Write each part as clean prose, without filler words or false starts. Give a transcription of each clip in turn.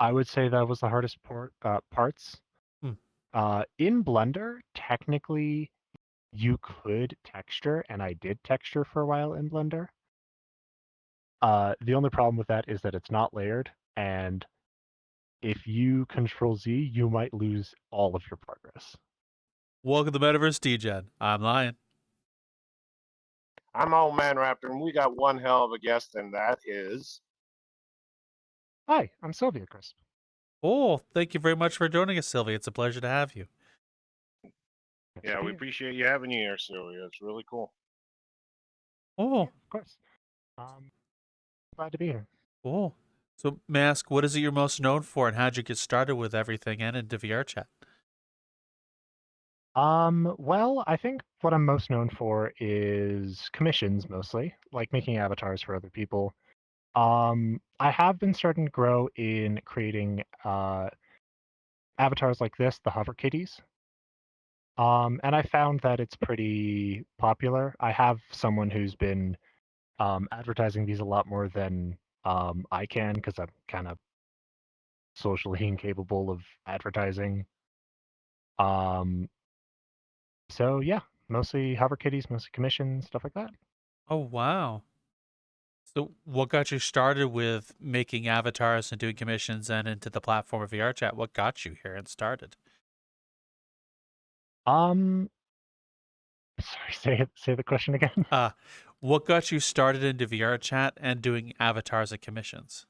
I would say that was the hardest parts. Hmm. In Blender, technically, you could texture, and I did texture for a while in Blender. The only problem with that is that it's not layered, and if you Control Z, you might lose all of your progress. Welcome to Metaverse Degen. I'm Lion. I'm Old Man Raptor, and we got one hell of a guest, and that is. Hi, I'm SylviaCrisp. Oh, thank you very much for joining us, Sylvia. It's a pleasure to have you. Yeah, we appreciate you having you here, Sylvia. It's really cool. Oh, Yeah, of course. Glad to be here. cool. So, Mask, what is it you're most known for, and how'd you get started with everything and into VRChat? Well, I think what I'm most known for is commissions mostly, like making avatars for other people. I have been starting to grow in creating avatars like this, the HoverKitties. And I found that it's pretty popular. I have someone who's been advertising these a lot more than I can because I'm kind of socially incapable of advertising. So yeah, mostly HoverKitties, mostly commissions, stuff like that. Oh, wow. So, what got you started with making avatars and doing commissions and into the platform of VRChat? What got you here and started? Um, Sorry, say the question again. What got you started into VRChat and doing avatars and commissions?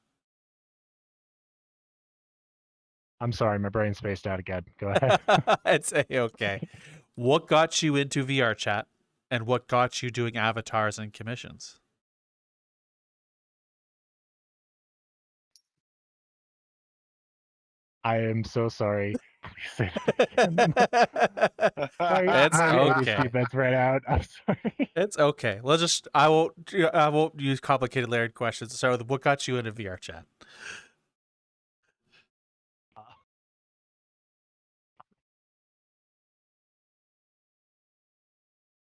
I'm sorry, my brain spaced out again. Go ahead. It's okay. What got you into VRChat and what got you doing avatars and commissions? I am so sorry. Please say that again. It's My okay. ADHD meds ran out. I'm sorry. It's okay. I won't use complicated layered questions. So what got you into VRChat?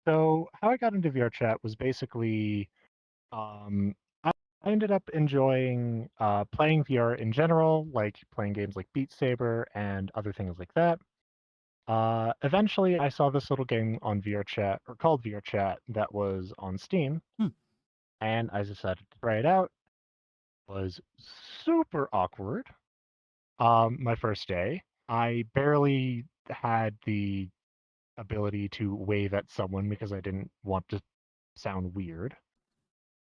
So how I got into VRChat was basically I ended up enjoying playing VR in general, like playing games like Beat Saber and other things like that. Eventually, I saw this little game on VRChat, or called VRChat, that was on Steam, Hmm. and I decided to try it out. It was super awkward. My first day, I barely had the ability to wave at someone because I didn't want to sound weird,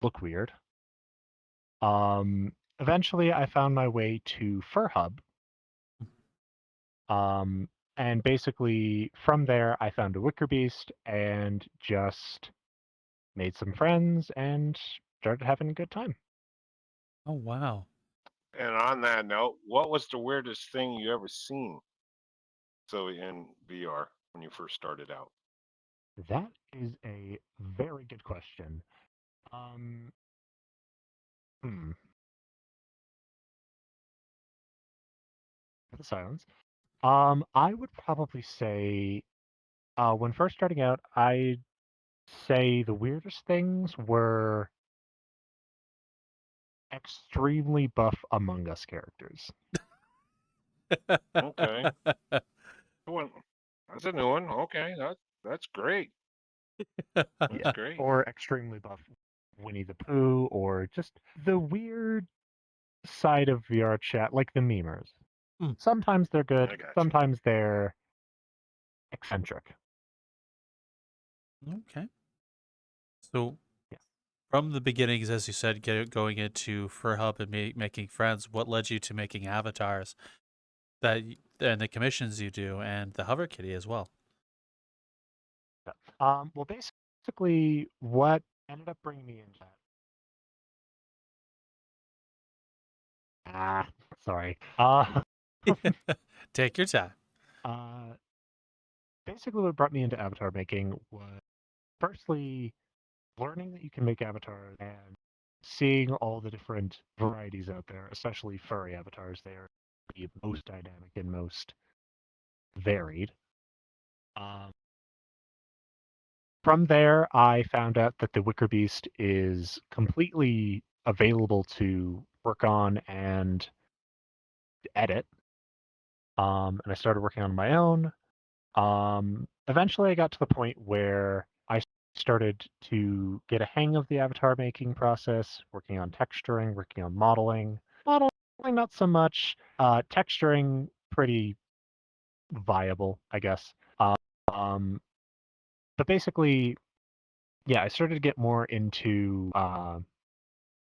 look weird. Eventually, I found my way to FurHub, um, and basically from there, I found a Wicker Beast and just made some friends and started having a good time. Oh, wow. And on that note, what was the weirdest thing you ever seen, Sylvia, in VR when you first started out? That is a very good question. Um, hmm. The silence. I would probably say when first starting out, I'd say the weirdest things were extremely buff Among Us characters. Okay. Well, that's a new one. Okay, that's great. That's Yeah. great. Or extremely buff Winnie the Pooh, or just the weird side of VR chat, like the memers. Hmm. Sometimes they're I good, got you. sometimes they're eccentric. Okay. So Yeah. from the beginnings, as you said, going into FurHub and making friends, what led you to making avatars and the commissions you do and the HoverKitty as well? Well, basically, what ended up bringing me into that. Sorry. Take your time. Uh, Basically, what brought me into avatar making was firstly learning that you can make avatars and seeing all the different varieties out there, especially furry avatars. They are the most dynamic and most varied. Um, from there, I found out that the Wicker Beast is completely available to work on and edit. And I started working on my own. Eventually, I got to the point where I started to get a hang of the avatar making process, working on texturing, working on modeling. Modeling, not so much. Texturing, pretty viable, I guess. Um, but basically, yeah, I started to get more into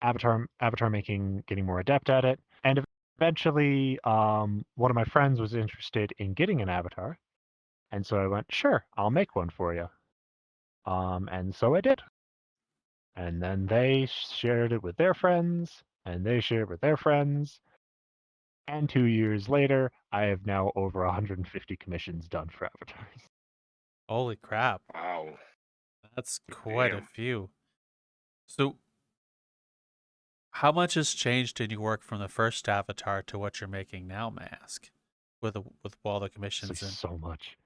avatar making, getting more adept at it, and eventually, one of my friends was interested in getting an avatar, and so I went, sure, I'll make one for you. And so I did. And then they shared it with their friends, and they shared it with their friends. And 2 years later, I have now over 150 commissions done for avatars. Holy crap. Wow. That's quite a Damn. few. So, how much has changed in your work from the first avatar to what you're making now, may I ask? With all the It's like commissions in. so much.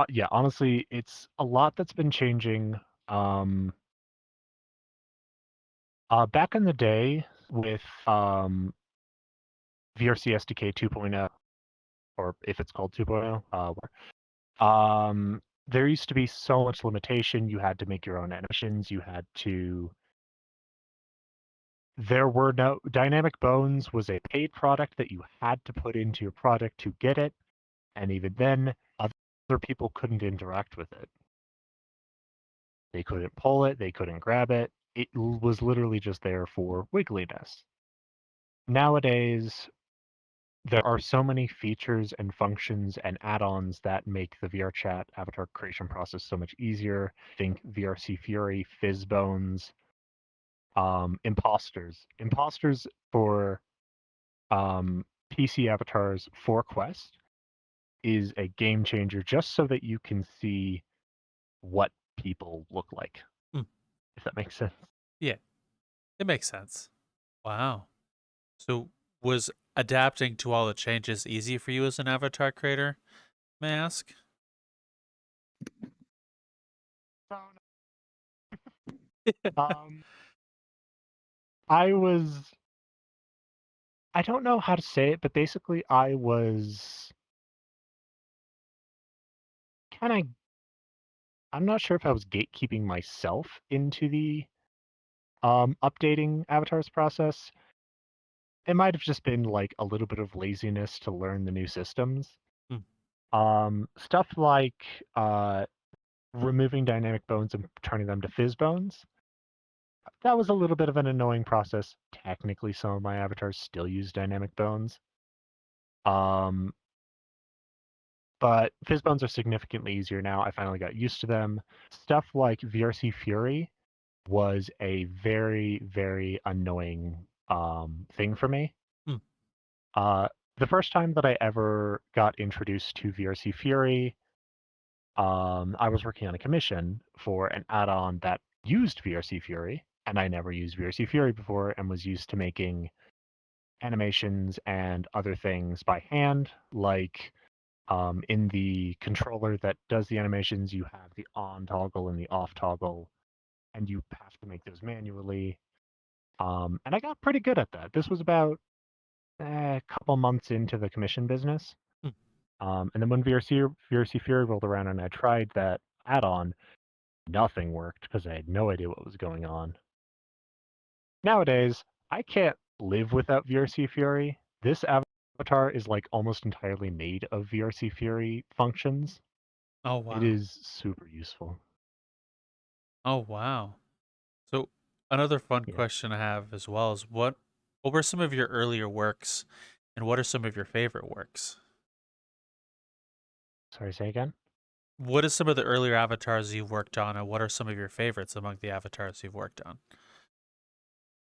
Yeah, honestly, it's a lot that's been changing. Back in the day with VRC SDK 2.0, or if it's called 2.0, there used to be so much limitation. You had to make your own animations. There were no Dynamic Bones was a paid product that you had to put into your product to get it, and even then, other people couldn't interact with it. They couldn't pull it. They couldn't grab it. It was literally just there for wiggliness. Nowadays, there are so many features and functions and add-ons that make the VRChat avatar creation process so much easier. Think VRC Fury, Fizzbones, imposters. Imposters for PC avatars for Quest is a game changer just so that you can see what people look like, Hmm. if that makes sense. Yeah, it makes sense. Wow. So, was adapting to all the changes easy for you as an avatar creator, may I ask? Um, I don't know how to say it, but basically I was kind of, I'm not sure if I was gatekeeping myself into the updating avatars process. It might have just been like a little bit of laziness to learn the new systems. Stuff like removing dynamic bones and turning them to fizz bones. That was a little bit of an annoying process. Technically, some of my avatars still use dynamic bones. But fizz bones are significantly easier now. I finally got used to them. Stuff like VRC Fury was a very, very annoying thing for me. Hmm. The first time that I ever got introduced to VRC Fury, I was working on a commission for an add-on that used VRC Fury, and I never used VRC Fury before and was used to making animations and other things by hand, like in the controller that does the animations, you have the on toggle and the off toggle, and you have to make those manually. And I got pretty good at that. This was about a couple months into the commission business. And then when VRC Fury rolled around and I tried that add-on, nothing worked because I had no idea what was going on. Nowadays, I can't live without VRC Fury. This avatar is like almost entirely made of VRC Fury functions. Oh, wow. It is super useful. Oh, wow. So, another fun Yeah. question I have as well is what were some of your earlier works and what are some of your favorite works? Sorry, say again? What are some of the earlier avatars you've worked on and what are some of your favorites among the avatars you've worked on?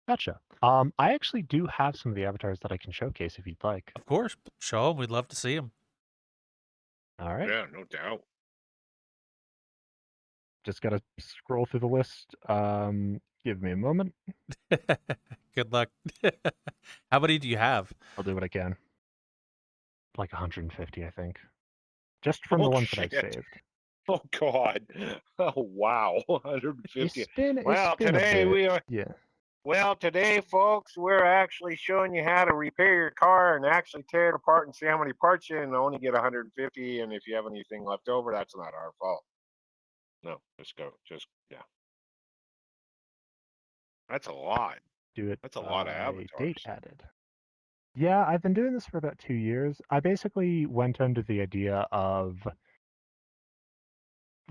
Gotcha. I actually do have some of the avatars that I can showcase if you'd like. Of course, show them. We'd love to see them. All right. Yeah, no doubt. Just gotta scroll through the list. Give me a moment. Good luck. How many do you have? I'll do what I can. Like 150, I think. Just from Oh, the ones that shit. I've saved. Oh God. Oh wow. 150. It's been Well, a today bit. we are Yeah. Well, today, folks, we're actually showing you how to repair your car and actually tear it apart and see how many parts you and only get 150. And if you have anything left over, that's not our fault. No, yeah. That's a lot. Do it That's a lot of by date avatars. added. Yeah, I've been doing this for about 2 years. I basically went under the idea of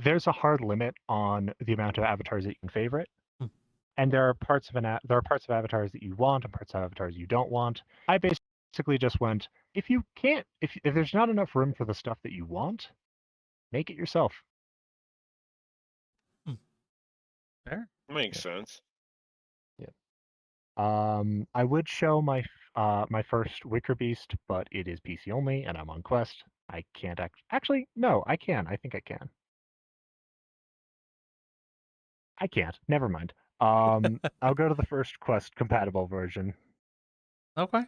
there's a hard limit on the amount of avatars that you can favorite. Hmm. And there are parts of avatars that you want and parts of avatars you don't want. I basically just went, if there's not enough room for the stuff that you want, make it yourself. Fair. Makes sense. I would show my first Wicker Beast, but it is PC only, and I'm on Quest. I can't actually. No, I can. I think I can. I can't. Never mind. I'll go to the first Quest compatible version. Okay.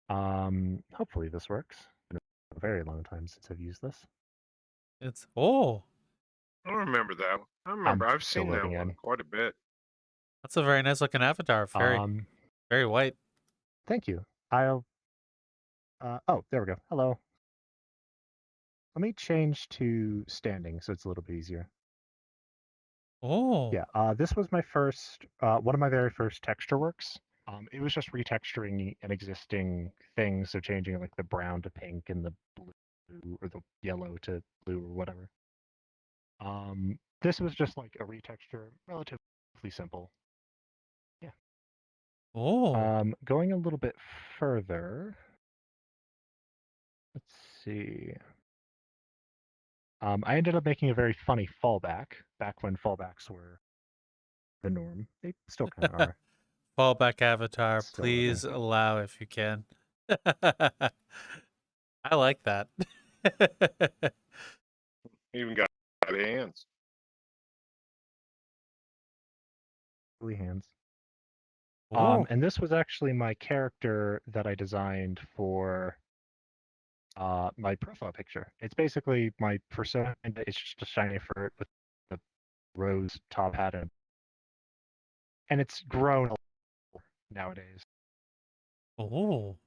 Hopefully this works. It's been a very long time since I've used this. It's I remember that one. I remember. I've still seen that loading one in. quite a bit. that's a very nice looking avatar. Very white. Thank you. I'll. Oh, there we go. Hello. Let me change to standing so it's a little bit easier. Oh. Yeah, this was my first, one of my very first texture works. It was just retexturing an existing thing, so changing like the brown to pink and the blue or the yellow to blue or whatever. This was just like a retexture, relatively simple. Yeah. Going a little bit further. Let's see. I ended up making a very funny fallback back when fallbacks were the norm. They still kind of are. Fallback avatar, Still loading. please allow if you can. I like that. Even got hands. Hands. Oh. And this was actually my character that I designed for my profile picture. It's basically my persona. It's just a shiny fur with the rose top hat, and it's grown a little nowadays. Oh.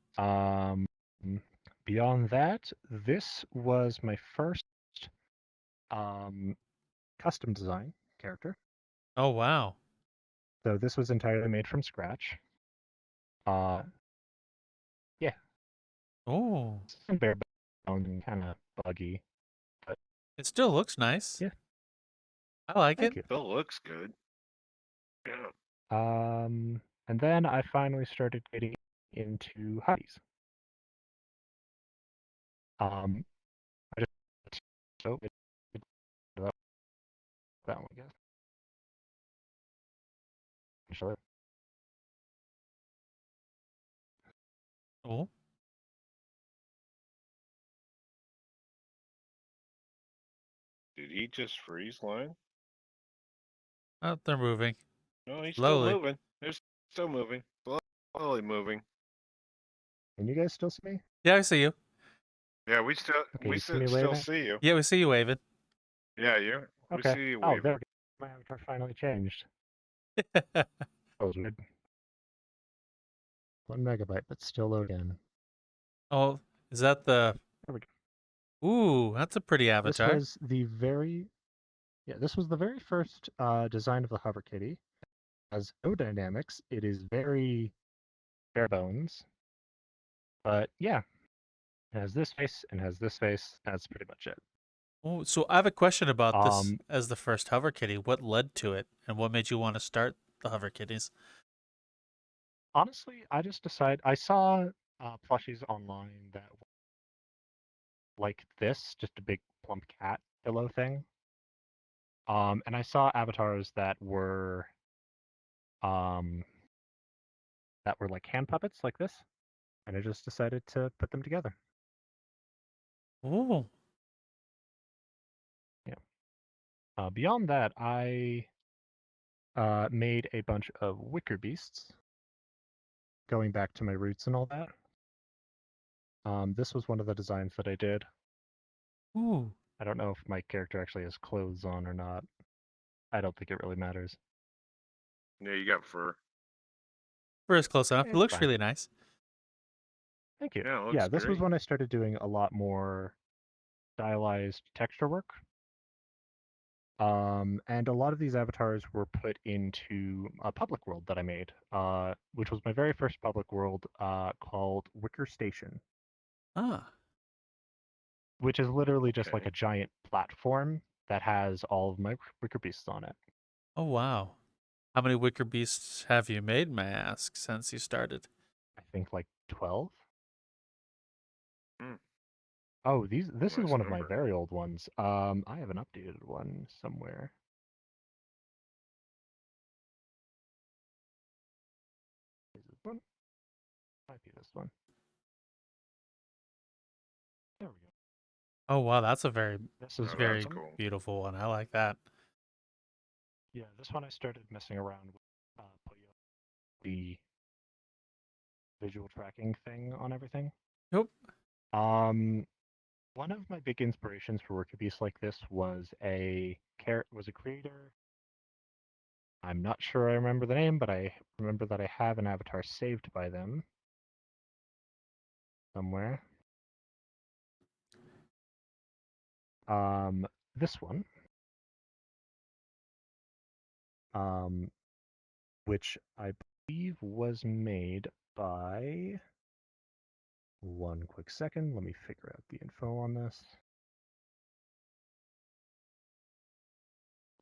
Beyond that, this was my first custom design character. Oh wow. So this was entirely made from scratch. Yeah. Oh. Some bare bones and kind of buggy, but It still looks nice. yeah. I like Thank it. you. Still looks good. Yeah. And then I finally started getting into hobbies. I just that one, I guess. Sure. Oh. Did he just freeze line? Oh, they're moving. No, he's Slowly. still moving. They're still moving. Slowly moving. Can you guys still see me? Yeah, I see you. Yeah, we still Okay, we you see me still waving? see you. Yeah, we see you waving. Yeah, we Okay. see you Oh, waving. there we go. My avatar finally changed. That was weird. 1 megabyte, but still load in. Oh, is that the? There we go. Ooh, that's a pretty avatar. This was the very first design of the HoverKitty. It has no dynamics. It is very bare bones. But yeah, it has this face and has this face. That's pretty much it. Oh, so I have a question about this Um, as the first HoverKitty. What led to it, and what made you want to start the HoverKitties? Honestly, I just decided I saw plushies online that were like this, just a big plump cat pillow thing. And I saw avatars um, that were like hand puppets like this, and I just decided to put them together. Oh, Yeah. Beyond that, I made a bunch of wicker beasts, going back to my roots and all that. This was one of the designs that I did. ooh. I don't know if my character actually has clothes on or not. I don't think it really matters. Yeah, you got fur. First, close enough. It It's looks fine. really nice. Thank you. Yeah, it Yeah, looks this was great. when I started doing a lot more stylized texture work. And a lot of these avatars were put into a public world that I made, which was my very first public world called Wicker Station, Ah. which is literally just like Okay. a giant platform that has all of my wicker beasts on it. Oh, wow. How many wicker beasts have you made, may I ask, since you started? I think like 12. Hmm, Oh, this is nice one of my number. very old ones. I have an updated one somewhere. Is this one? Might be this one. There we go. Oh, wow. That's a very, This is Oh, one of that's very them. cool. beautiful one. I like that. Yeah, this one I started messing around with the visual tracking thing on everything. Nope. Um, one of my big inspirations for work a piece like this was a creator. I'm not sure I remember the name, but I remember that I have an avatar saved by them somewhere. This one, which I believe was made by. One quick second, let me figure out the info on this.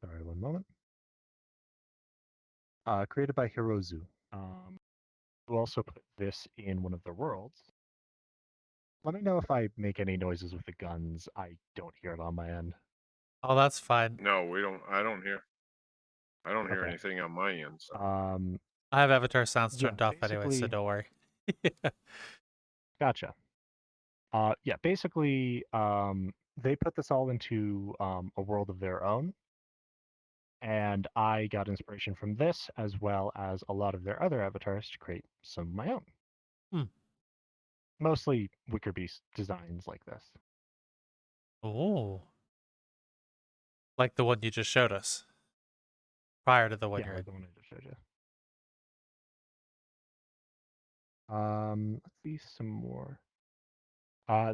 Sorry, one moment. Created by Hirozu, who also put this in one of the worlds. Let me know if I make any noises with the guns. I don't hear it on my end. Oh, that's fine. No, we don't. I don't hear Okay. anything on my end. So. I have avatar sounds Yeah, turned off anyway, so basically, don't worry. gotcha. Yeah, basically, they put this all into a world of their own, and I got inspiration from this as well as a lot of their other avatars to create some of my own. Hmm. Mostly Wicker Beast designs like this. Oh. Like the one you just showed us. Prior to the one Yeah, you're like in. the one I just showed you. Let's see some more.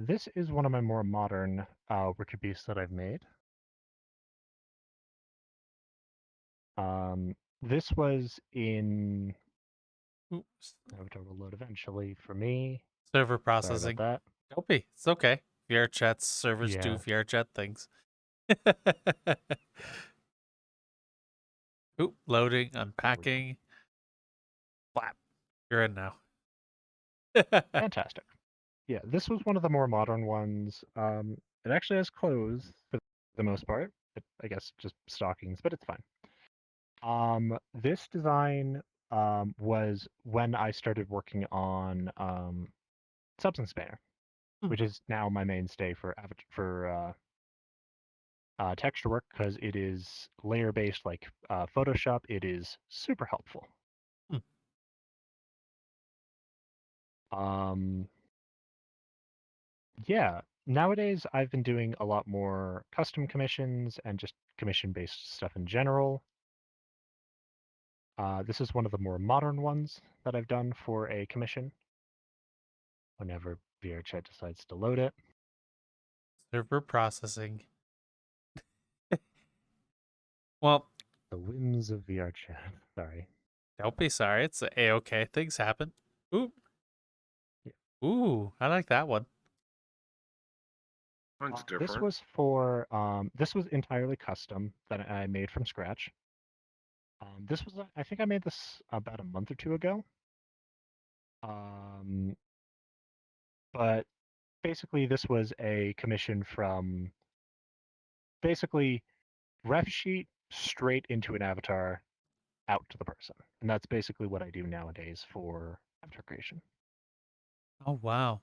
This is one of my more modern Wicker Beasts that I've made. This was in Oops. Avatar will load eventually for me. Server Sorry about processing. that. Don't be. It's okay. VRChat's servers do Yeah, VRChat things. yeah. Oop, loading, There we go. unpacking. Flap. You're in now. Fantastic. Yeah, this was one of the more modern ones. It actually has clothes for the most part. I guess just stockings, but it's fine. This design was when I started working on Substance Banner, Hmm. which is now my mainstay for texture work because it is layer based like Photoshop. It is super helpful. Hmm. Yeah, nowadays I've been doing a lot more custom commissions and just commission based stuff in general. This is one of the more modern ones that I've done for a commission. Whenever VRChat decides to load it. Server processing. Well, The whims of VRChat. Sorry. don't be sorry. It's a-okay. Things happen. Ooh. Yeah. Ooh, I like that one. Mine's This different. was for this was entirely custom that I made from scratch. This was I think I made this about a month or two ago. But basically this was a commission from basically ref sheet straight into an avatar out to the person. And that's basically what I do nowadays for avatar creation. Oh, wow.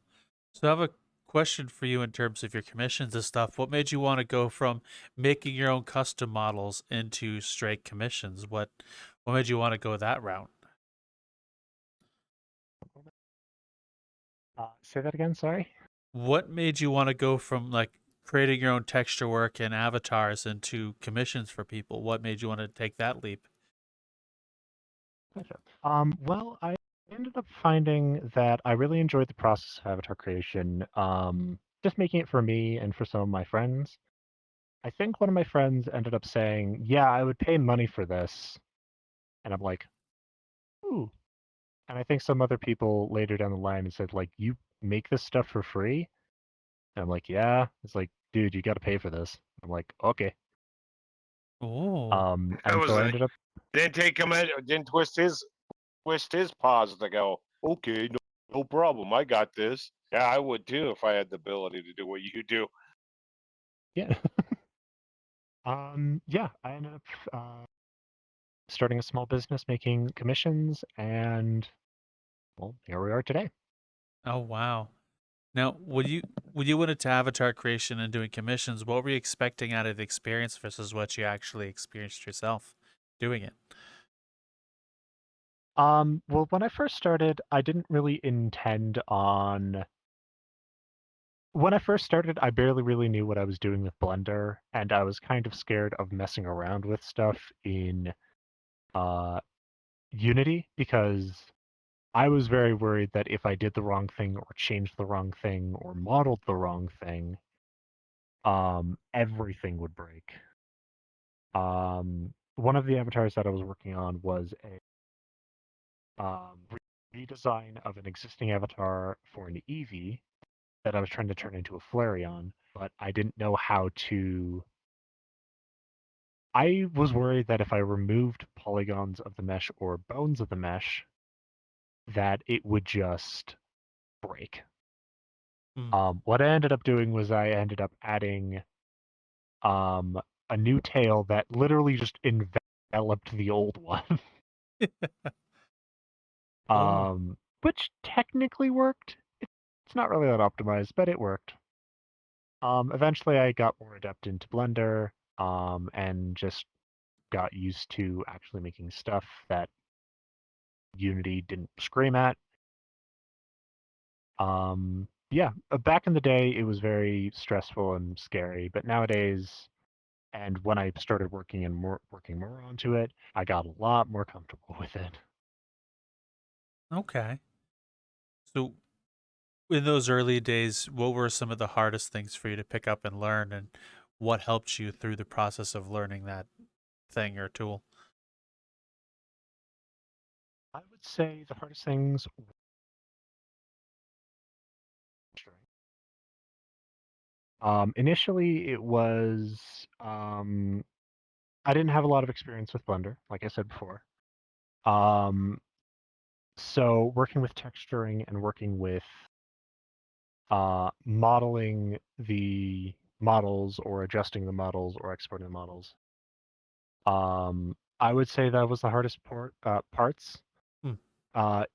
So I have a question for you in terms of your commissions and stuff. What made you want to go from making your own custom models into straight commissions? What made you want to go that route? Say that again, sorry. What made you want to go from like creating your own texture work and avatars into commissions for people? What made you want to take that leap? Gotcha. Well, I I ended up finding that I really enjoyed the process of avatar creation, just making it for me and for some of my friends. I think one of my friends ended up saying, "Yeah, I would pay money for this," and I'm like, "Ooh." And I think some other people later down the line said, like, "You make this stuff for free?" And I'm like, "Yeah." It's like, "Dude, you got to pay for this." I'm like, "Okay." Oh, That And was so I like, ended up, didn't take him, didn't twist his paws to go, okay, no, no problem. I got this. Yeah, I would too if I had the ability to do what you do. yeah, yeah, I ended up starting a small business making commissions, and well, here we are today. oh wow. Now, when you went into avatar creation and doing commissions, what were you expecting out of the experience versus what you actually experienced yourself doing it? Well, when I first started, I didn't really intend on. When I first started, I barely really knew what I was doing with Blender, and I was kind of scared of messing around with stuff in uh, Unity because I was very worried that if I did the wrong thing or changed the wrong thing or modeled the wrong thing, everything would break. One of the avatars that I was working on was a redesign of an existing avatar for an Eevee that I was trying to turn into a Flareon, but I didn't know how to. I was worried that if I removed polygons of the mesh or bones of the mesh, that it would just break. Mm. What I ended up doing was I ended up adding um, a new tail that literally just enveloped the old one, Oh, which technically worked. It's not really that optimized, but it worked. Eventually, I got more adept into Blender, and just got used to actually making stuff that Unity didn't scream at. Yeah, back in the day, it was very stressful and scary, but nowadays, and when I started working more onto it, I got a lot more comfortable with it. okay. So, in those early days, what were some of the hardest things for you to pick up and learn, and what helped you through the process of learning that thing or tool? I would say the hardest things were initially it was I didn't have a lot of experience with Blender, like I said before. Um, so working with texturing and working with modeling the models or adjusting the models or exporting the models, I would say that was the hardest parts. Hmm.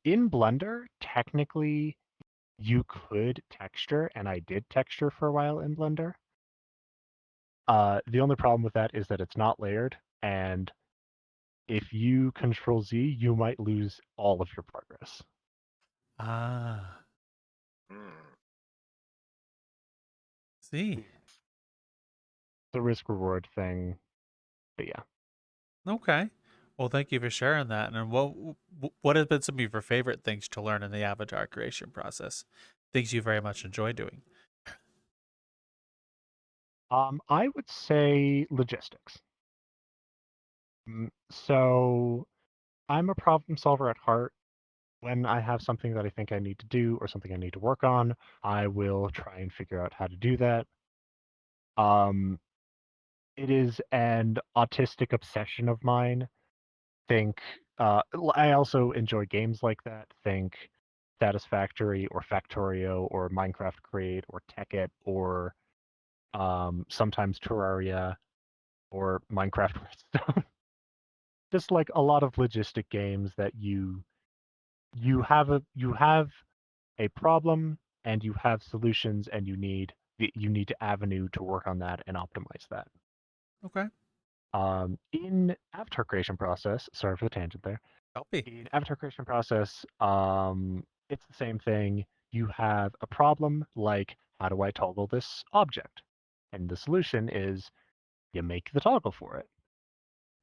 In Blender, technically, you could texture, and I did texture for a while in Blender. The only problem with that is that it's not layered, and if you Control Z, you might lose all of your progress. Ah, Hmm. see. The risk reward thing, but yeah. Okay. Well, thank you for sharing that. And what has been some of your favorite things to learn in the avatar creation process? Things you very much enjoy doing. I would say logistics. So I'm a problem solver at heart. When I have something that I think I need to do or something I need to work on, I will try and figure out how to do that. Um, it is an autistic obsession of mine. Think I also enjoy games like that. Think Satisfactory or Factorio or Minecraft Create or Tekkit or sometimes Terraria or Minecraft Redstone. Just like a lot of logistic games that you have a problem and you have solutions and you need to avenue to work on that and optimize that. Okay. In avatar creation process, sorry for the tangent there. Copy. In avatar creation process, it's the same thing. You have a problem like, how do I toggle this object? And the solution is you make the toggle for it.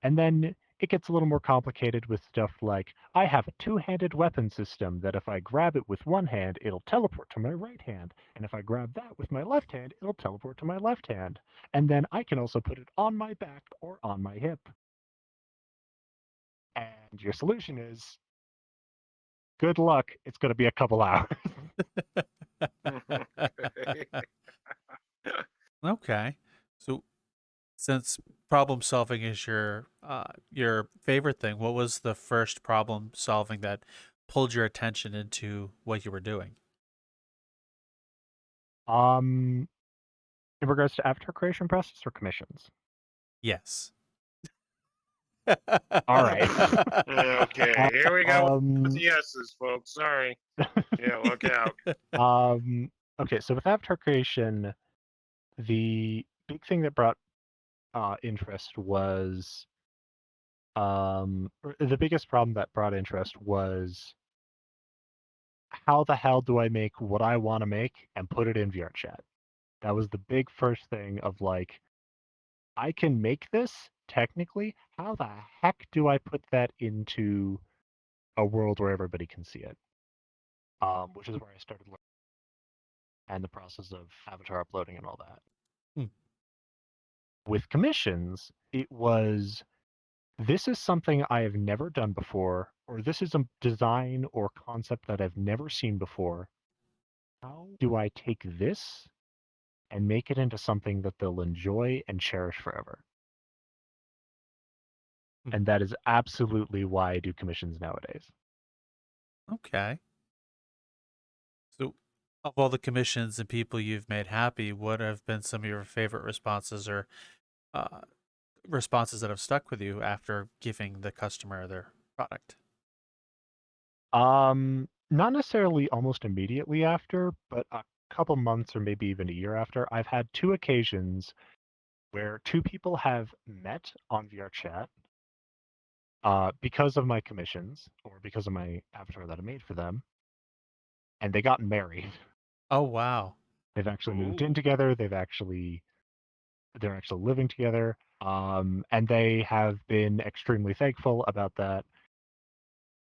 And then it gets a little more complicated with stuff like I have a two-handed weapon system that if I grab it with one hand, it'll teleport to my right hand. And if I grab that with my left hand, it'll teleport to my left hand. And then I can also put it on my back or on my hip. And your solution is good luck. It's going to be a couple hours. Okay. So since problem solving is your favorite thing, what was the first problem solving that pulled your attention into what you were doing? In regards to avatar creation process or commissions? Yes. All right. Okay, here we go with the Um, yeses, folks. Sorry. Yeah, look out. okay, so with avatar creation, the big thing that brought interest was or the biggest problem that brought interest was how the hell do I make what I want to make and put it in VRChat? That was the big first thing of like, I can make this technically. How the heck do I put that into a world where everybody can see it? Which is where I started learning and the process of avatar uploading and all that. Hmm. With commissions, it was this is something I have never done before, or this is a design or concept that I've never seen before. How do I take this and make it into something that they'll enjoy and cherish forever? Hmm. And that is absolutely why I do commissions nowadays. Okay. So, of all the commissions and people you've made happy, what have been some of your favorite responses or uh, responses that have stuck with you after giving the customer their product? Not necessarily almost immediately after, but a couple months or maybe even a year after, I've had two occasions where two people have met on VRChat because of my commissions or because of my avatar that I made for them, and they got married. Oh, wow. They've actually moved in Ooh. together. They're actually living together, and they have been extremely thankful about that.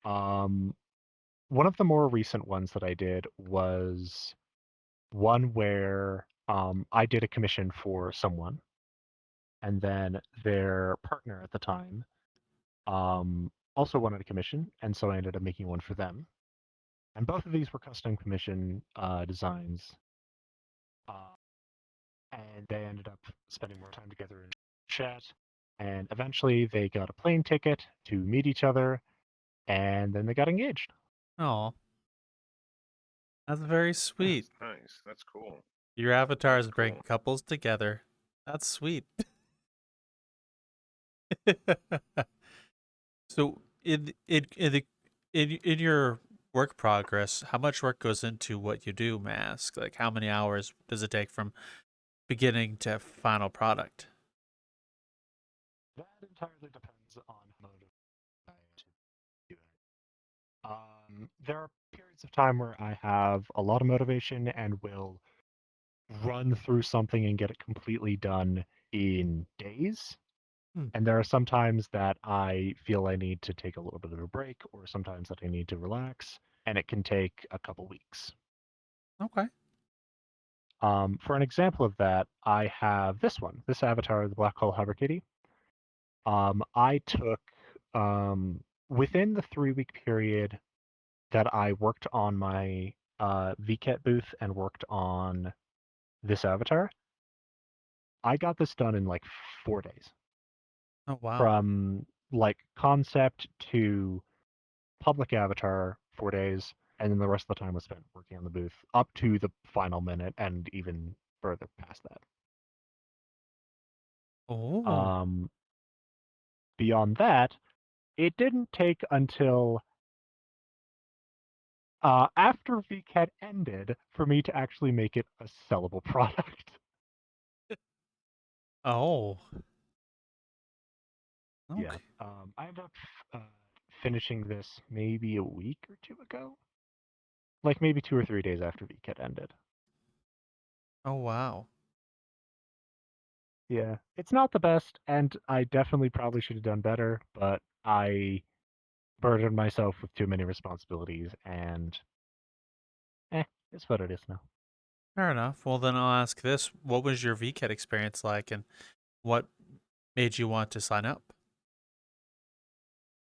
Um, one of the more recent ones that I did was one where I did a commission for someone, and then their partner at the time also wanted a commission, and so I ended up making one for them. And both of these were custom commission designs, uh, and they ended up spending more time together in chat. And eventually, they got a plane ticket to meet each other, and then they got engaged. Oh, that's very Yeah. sweet. Nice. That's cool. Your avatars That's bring cool. couples together. That's sweet. So in your work progress, how much work goes into what you do, Mask? Like how many hours does it take from beginning to final product? That entirely depends on how motivated I am to do it. There are periods of time where I have a lot of motivation and will run through something and get it completely done in days. Hmm. And there are some times that I feel I need to take a little bit of a break, or sometimes that I need to relax, and it can take a couple weeks. Okay. For an example of that, I have this avatar, the black hole HoverKitty. I took within the 3 week period that I worked on my VCAT booth and worked on this avatar, I got this done in like 4 days. Oh wow. From like concept to public avatar, 4 days, and then the rest of the time was spent working on the booth up to the final minute and even further past that. Oh. Beyond that, it didn't take until after VCAT ended for me to actually make it a sellable product. Oh. Yeah. Okay. I ended up uh, finishing this maybe a week or two ago, like maybe 2 or 3 days after VCAT ended. Oh wow. Yeah, it's not the best, and I definitely probably should have done better, but I burdened myself with too many responsibilities, and it's what it is now. Fair enough. Well, then I'll ask this: what was your VCAT experience like, and what made you want to sign up?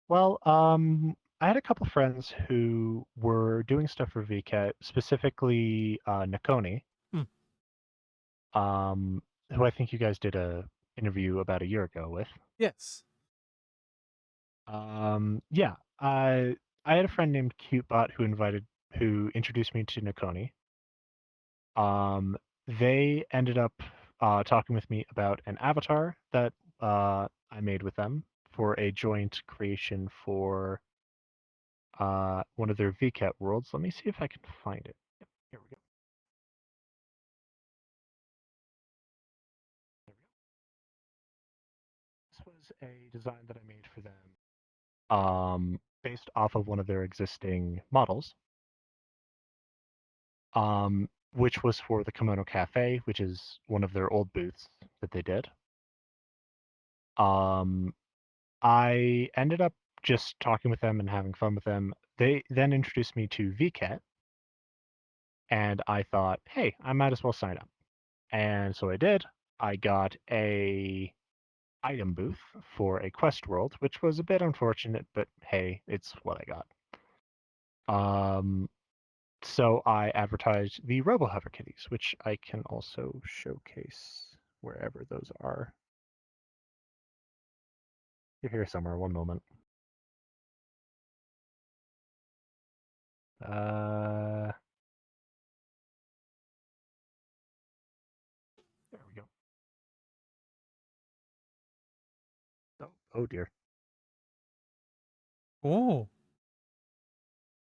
Well, I had a couple friends who were doing stuff for VCAT, specifically ᵂᶤဍሔር, Hmm. um, who I think you guys did a interview about a year ago with. Yes. Yeah, I had a friend named CuteBot who introduced me to ᵂᶤဍሔር. They ended up talking with me about an avatar that I made with them for a joint creation for one of their VCAT worlds. Let me see if I can find it. Yep, here we go. There we go. This was a design that I made for them, based off of one of their existing models, which was for the Kimono Cafe, which is one of their old booths that they did. I ended up just talking with them and having fun with them. They then introduced me to VCAT, and I thought, hey, I might as well sign up. And so I did. I got a item booth for a quest world, which was a bit unfortunate, but hey, it's what I got. So I advertised the Robo HoverKitties, which I can also showcase wherever those are. You're here somewhere. One moment. There we go. Oh dear. Oh,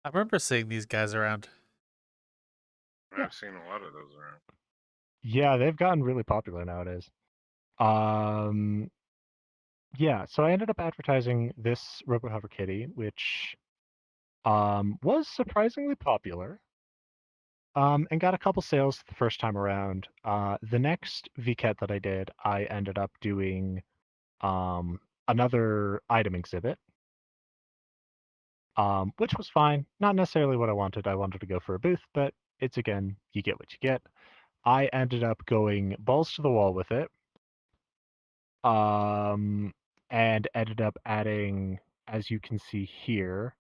I remember seeing these guys around. Yeah. I've seen a lot of those around. Yeah, they've gotten really popular nowadays. Yeah, so I ended up advertising this Robo HoverKitty, which was surprisingly popular, and got a couple sales the first time around. The next VCAT that I did, I ended up doing another item exhibit, which was fine. Not necessarily what I wanted. I wanted to go for a booth, but it's again, you get what you get. I ended up going balls to the wall with it, and ended up adding, as you can see here,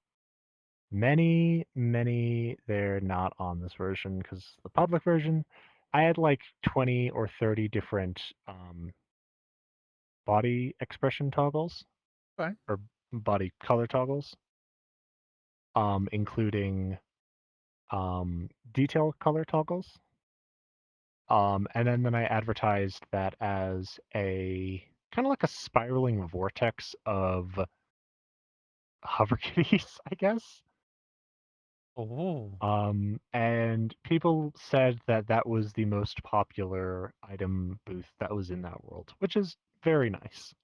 many, they're not on this version because the public version, I had like 20 or 30 different body expression toggles Okay. or body color toggles, including detail color toggles. And then I advertised that as a kind of like a spiraling vortex of HoverKitties, I guess. Oh, And people said that that was the most popular item booth that was in that world, which is very nice.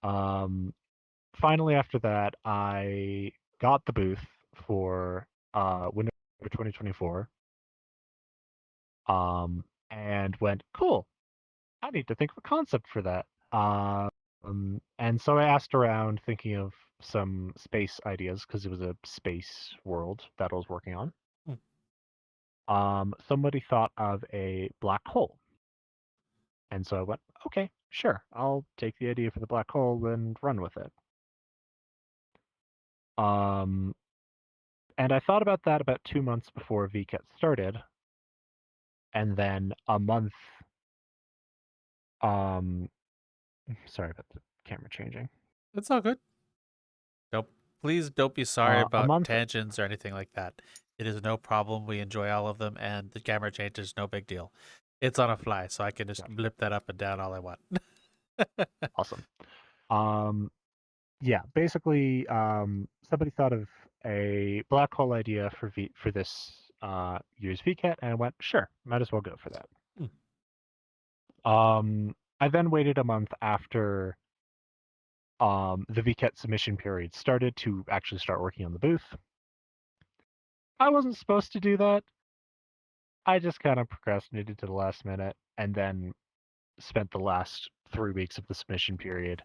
Finally, after that, I got the booth for Winter 2024, and went, cool, I need to think of a concept for that. And so I asked around thinking of some space ideas because it was a space world that I was working on. Somebody thought of a black hole. And so I went, okay, sure, I'll take the idea for the black hole and run with it. And I thought about that about 2 months before VCAT started. And then a month, sorry about the camera changing. it's all good. Please don't be sorry A about month, tangents or anything like that. It is no problem. We enjoy all of them, and the camera change is no big deal. It's on a fly, so I can just gotcha. blip that up and down all I want. Awesome. Yeah, basically, somebody thought of a black hole idea for this year's VCAT, and I went, sure, might as well go for that. I then waited a month after the VCAT submission period started to actually start working on the booth. I wasn't supposed to do that. I just kind of procrastinated to the last minute. and then spent the last 3 weeks of the submission period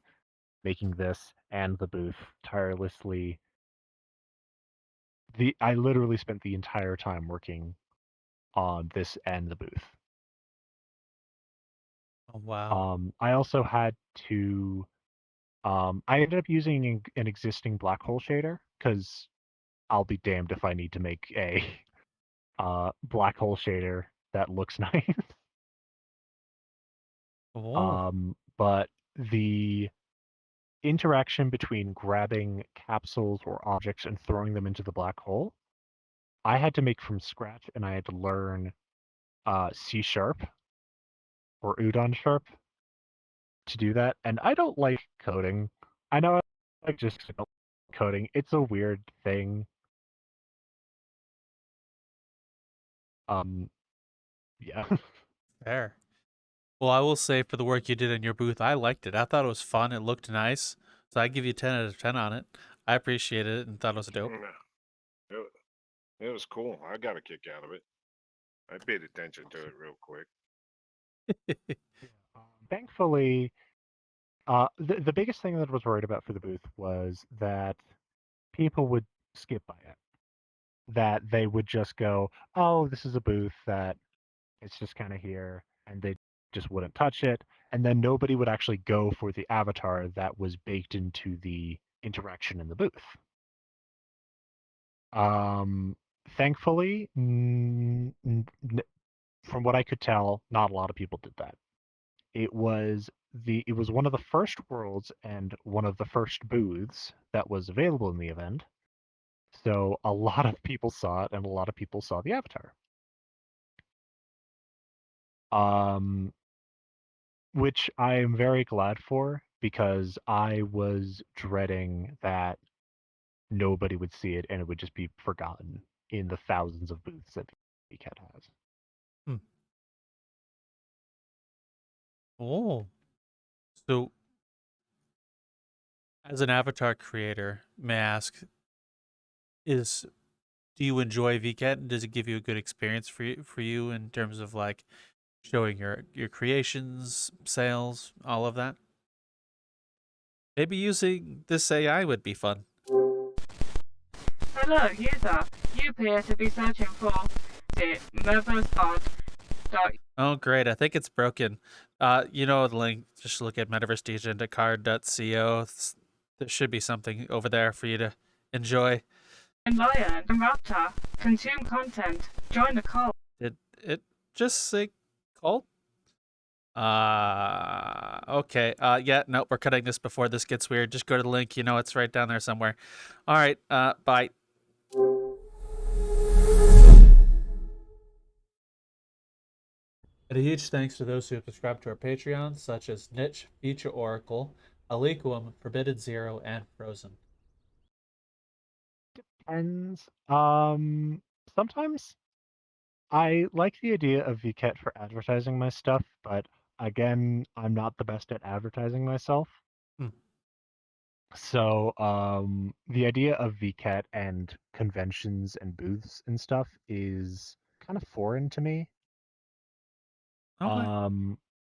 making this and the booth tirelessly. I literally spent the entire time working on this and the booth. Oh, wow. I also had to. I ended up using an existing black hole shader because I'll be damned if I need to make a black hole shader that looks nice. Oh, But the interaction between grabbing capsules or objects and throwing them into the black hole, I had to make from scratch, and I had to learn C# or Udon Sharp to do that. And I don't like coding. I know I just don't like coding. It's a weird thing. Yeah. fair. Well, I will say for the work you did in your booth, I liked it. I thought it was fun. It looked nice. So I give you 10 out of 10 on it. I appreciated it and thought it was dope. It was cool. I got a kick out of it. I paid attention to it real quick. Thankfully, the biggest thing that I was worried about for the booth was that people would skip by it. That they would just go, "Oh, this is a booth that it's just kind of here," and they just wouldn't touch it. And then nobody would actually go for the avatar that was baked into the interaction in the booth. Thankfully, from what I could tell, not a lot of people did that. It was one of the first worlds and one of the first booths that was available in the event. So a lot of people saw it, and a lot of people saw the avatar. Which I am very glad for, because I was dreading that nobody would see it and it would just be forgotten in the thousands of booths that VCAT has. Hmm. Oh. So, as an avatar creator, may I ask, do you enjoy VCAT? Does it give you a good experience for you in terms of like showing your creations, sales, all of that? Maybe using this AI would be fun. Hello, user. You appear to be searching for the Metaverse Degen. Oh, great. I think it's broken. You know the link. Just look at metaversedegen.card.co. There should be something over there for you to enjoy. Lion and Raptor. Consume content. Join the cult. Did it just say cult? Okay. Yeah, no, we're cutting this before this gets weird. Just go to the link. You know it's right down there somewhere. All right. Bye. And a huge thanks to those who have subscribed to our Patreon, such as Niche, Future Oracle, ᵂᶤᵉᵈ, Forbidden Zero, and Frozen. Depends. Sometimes I like the idea of VCAT for advertising my stuff, but again, I'm not the best at advertising myself. Hmm. So, the idea of VCAT and conventions and booths and stuff is kind of foreign to me. Okay.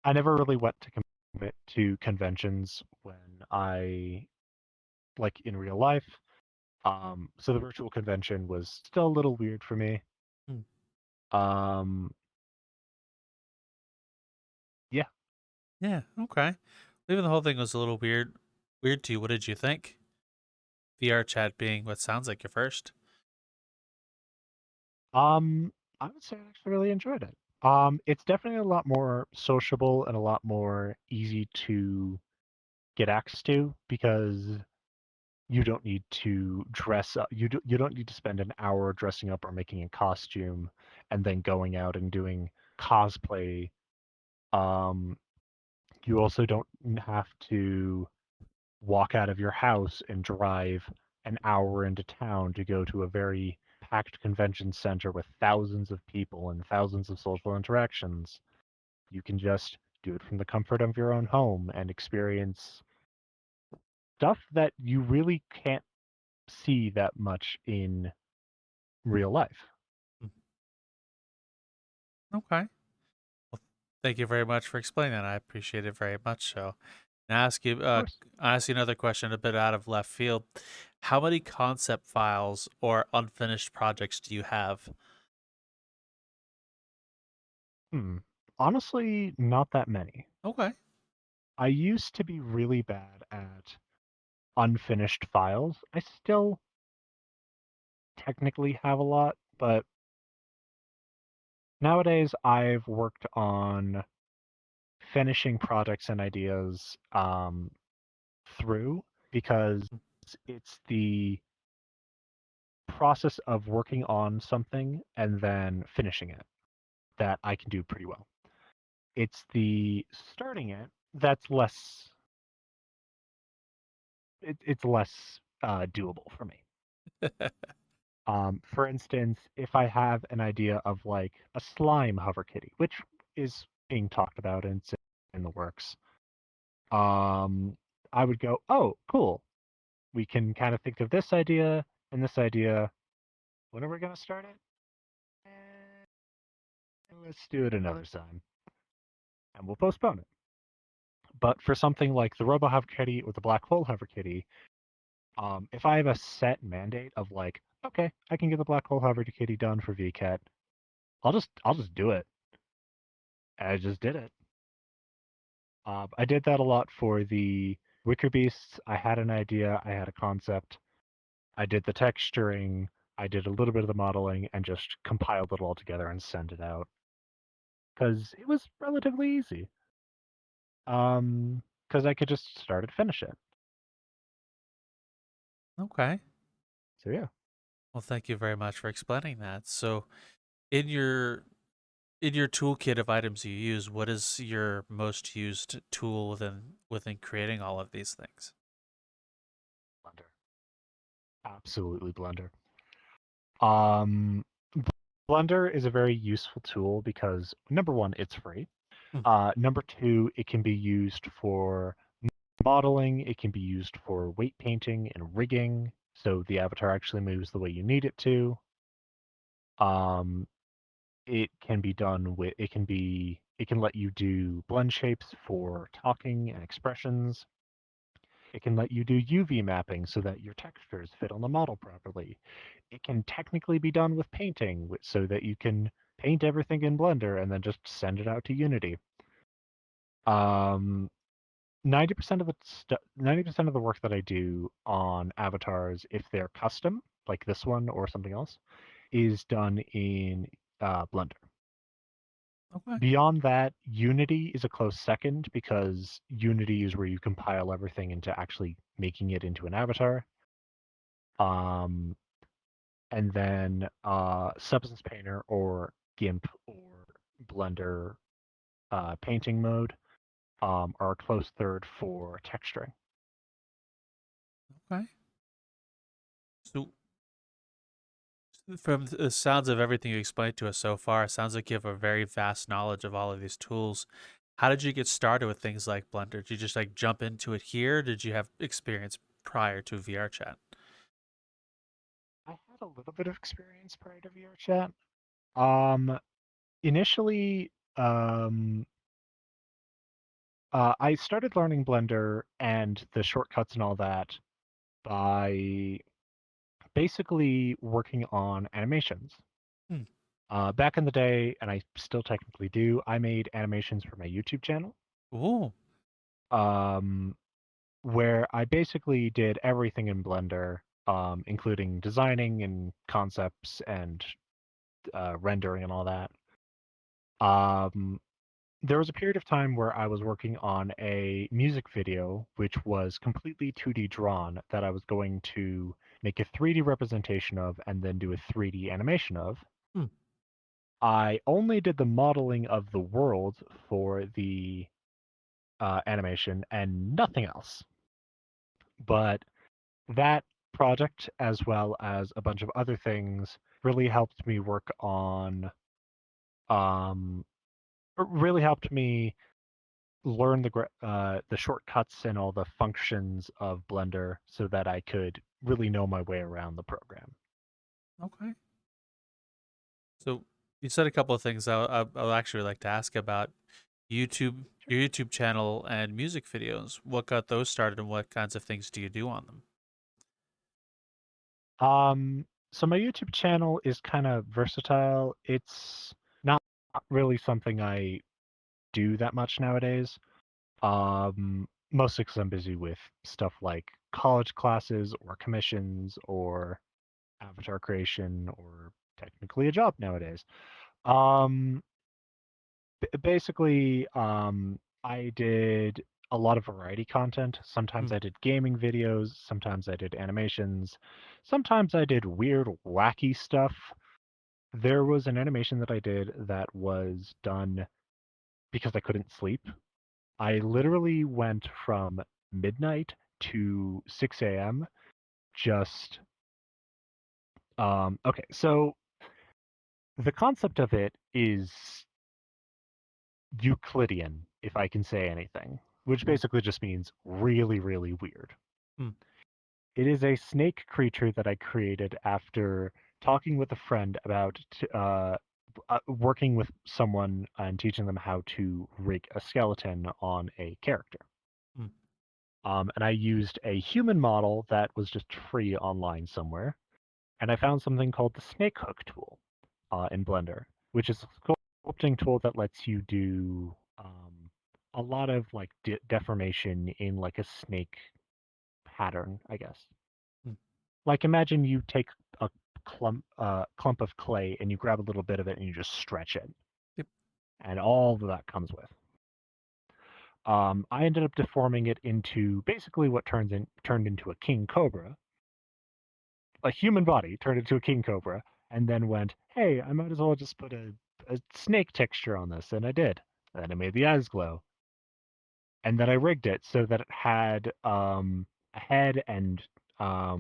I never really went to conventions when like in real life. So the virtual convention was still a little weird for me. Um, yeah. Yeah, okay. Even the whole thing was a little weird to you. What did you think? VRChat being what sounds like your first. I would say I actually really enjoyed it. It's definitely a lot more sociable and a lot more easy to get access to, because you don't need to dress up. You don't need to spend an hour dressing up or making a costume and then going out and doing cosplay. You also don't have to walk out of your house and drive an hour into town to go to a very packed convention center with thousands of people and thousands of social interactions. You can just do it from the comfort of your own home and experience stuff that you really can't see that much in real life. Okay. Well, Thank you very much for explaining that. I appreciate it very much. So, and Of course. I'll ask you another question a bit out of left field. How many concept files or unfinished projects do you have? Honestly, not that many. Okay. I used to be really bad at unfinished files. I still technically have a lot, but nowadays I've worked on finishing projects and ideas through because it's the process of working on something and then finishing it that I can do pretty well. It's the starting it that's less. It's less doable for me. For instance, if I have an idea of like a slime HoverKitty, which is being talked about and it's in the works, I would go, oh, cool. We can kind of think of this idea and this idea. When are we going to start it? Let's do it another time, and we'll postpone it. But for something like the Robo HoverKitty or the Black Hole HoverKitty, if I have a set mandate of like, okay, I can get the Black Hole HoverKitty done for VCAT, I'll just do it. I just did it. I did that a lot for the Wicker Beasts. I had an idea, I had a concept. I did the texturing, I did a little bit of the modeling, and just compiled it all together and sent it out because it was relatively easy. Because I could just start and finish it. Okay. So yeah. Well, thank you very much for explaining that. So, in your toolkit of items you use, what is your most used tool within creating all of these things? Blender. Absolutely Blender. Um, Blender is a very useful tool because number one, it's free. Number two, it can be used for modeling. It can be used for weight painting and rigging, so the avatar actually moves the way you need it to. It can be done with. It can let you do blend shapes for talking and expressions. It can let you do UV mapping so that your textures fit on the model properly. It can technically be done with painting so that you can paint everything in Blender and then just send it out to Unity. 90% of the 90% of the work that I do on avatars, if they're custom, like this one or something else, is done in Blender. Okay. Beyond that, Unity is a close second because Unity is where you compile everything into actually making it into an avatar. And then Substance Painter or GIMP or Blender painting mode are a close third for texturing. Okay. So, from the sounds of everything you explained to us so far, it sounds like you have a very vast knowledge of all of these tools. How did you get started with things like Blender? Did you just like jump into it here? Did you have experience prior to VRChat? I had a little bit of experience prior to VRChat. Initially, I started learning Blender and the shortcuts and all that by basically working on animations. Hmm. Back in the day, and I still technically do, I made animations for my YouTube channel, Ooh. where I basically did everything in Blender, including designing and concepts and rendering and all that. There was a period of time where I was working on a music video, which was completely 2D drawn, that I was going to make a 3D representation of and then do a 3D animation of. Hmm. I only did the modeling of the world for the animation and nothing else. But that project, as well as a bunch of other things, really helped me work on, really helped me learn the shortcuts and all the functions of Blender so that I could really know my way around the program. Okay. So you said a couple of things I'll actually like to ask about. your YouTube channel and music videos. What got those started, and what kinds of things do you do on them? So my YouTube channel is kind of versatile. It's not really something I do that much nowadays. Mostly because I'm busy with stuff like college classes or commissions or avatar creation or technically a job nowadays. Um, Basically, I did a lot of variety content. Sometimes Mm. I did gaming videos, sometimes I did animations, sometimes I did weird, wacky stuff. There was an animation that I did that was done because I couldn't sleep. I literally went from midnight to 6 a.m. just okay, so the concept of it is Euclidean, if I can say anything, which Mm. basically just means really, really weird. Mm. It is a snake creature that I created after talking with a friend about working with someone and teaching them how to rig a skeleton on a character. Mm. And I used a human model that was just free online somewhere. And I found something called the snake hook tool in Blender, which is a sculpting tool that lets you do a lot of like deformation in like a snake pattern, I guess. Mm. Like imagine you take a clump of clay and you grab a little bit of it and you just stretch it, Yep. and all that comes with. I ended up deforming it into basically what turned into a king cobra, a human body turned into a king cobra, and then went, hey, I might as well just put a snake texture on this, and I did. And then I made the eyes glow, and then I rigged it so that it had a head and a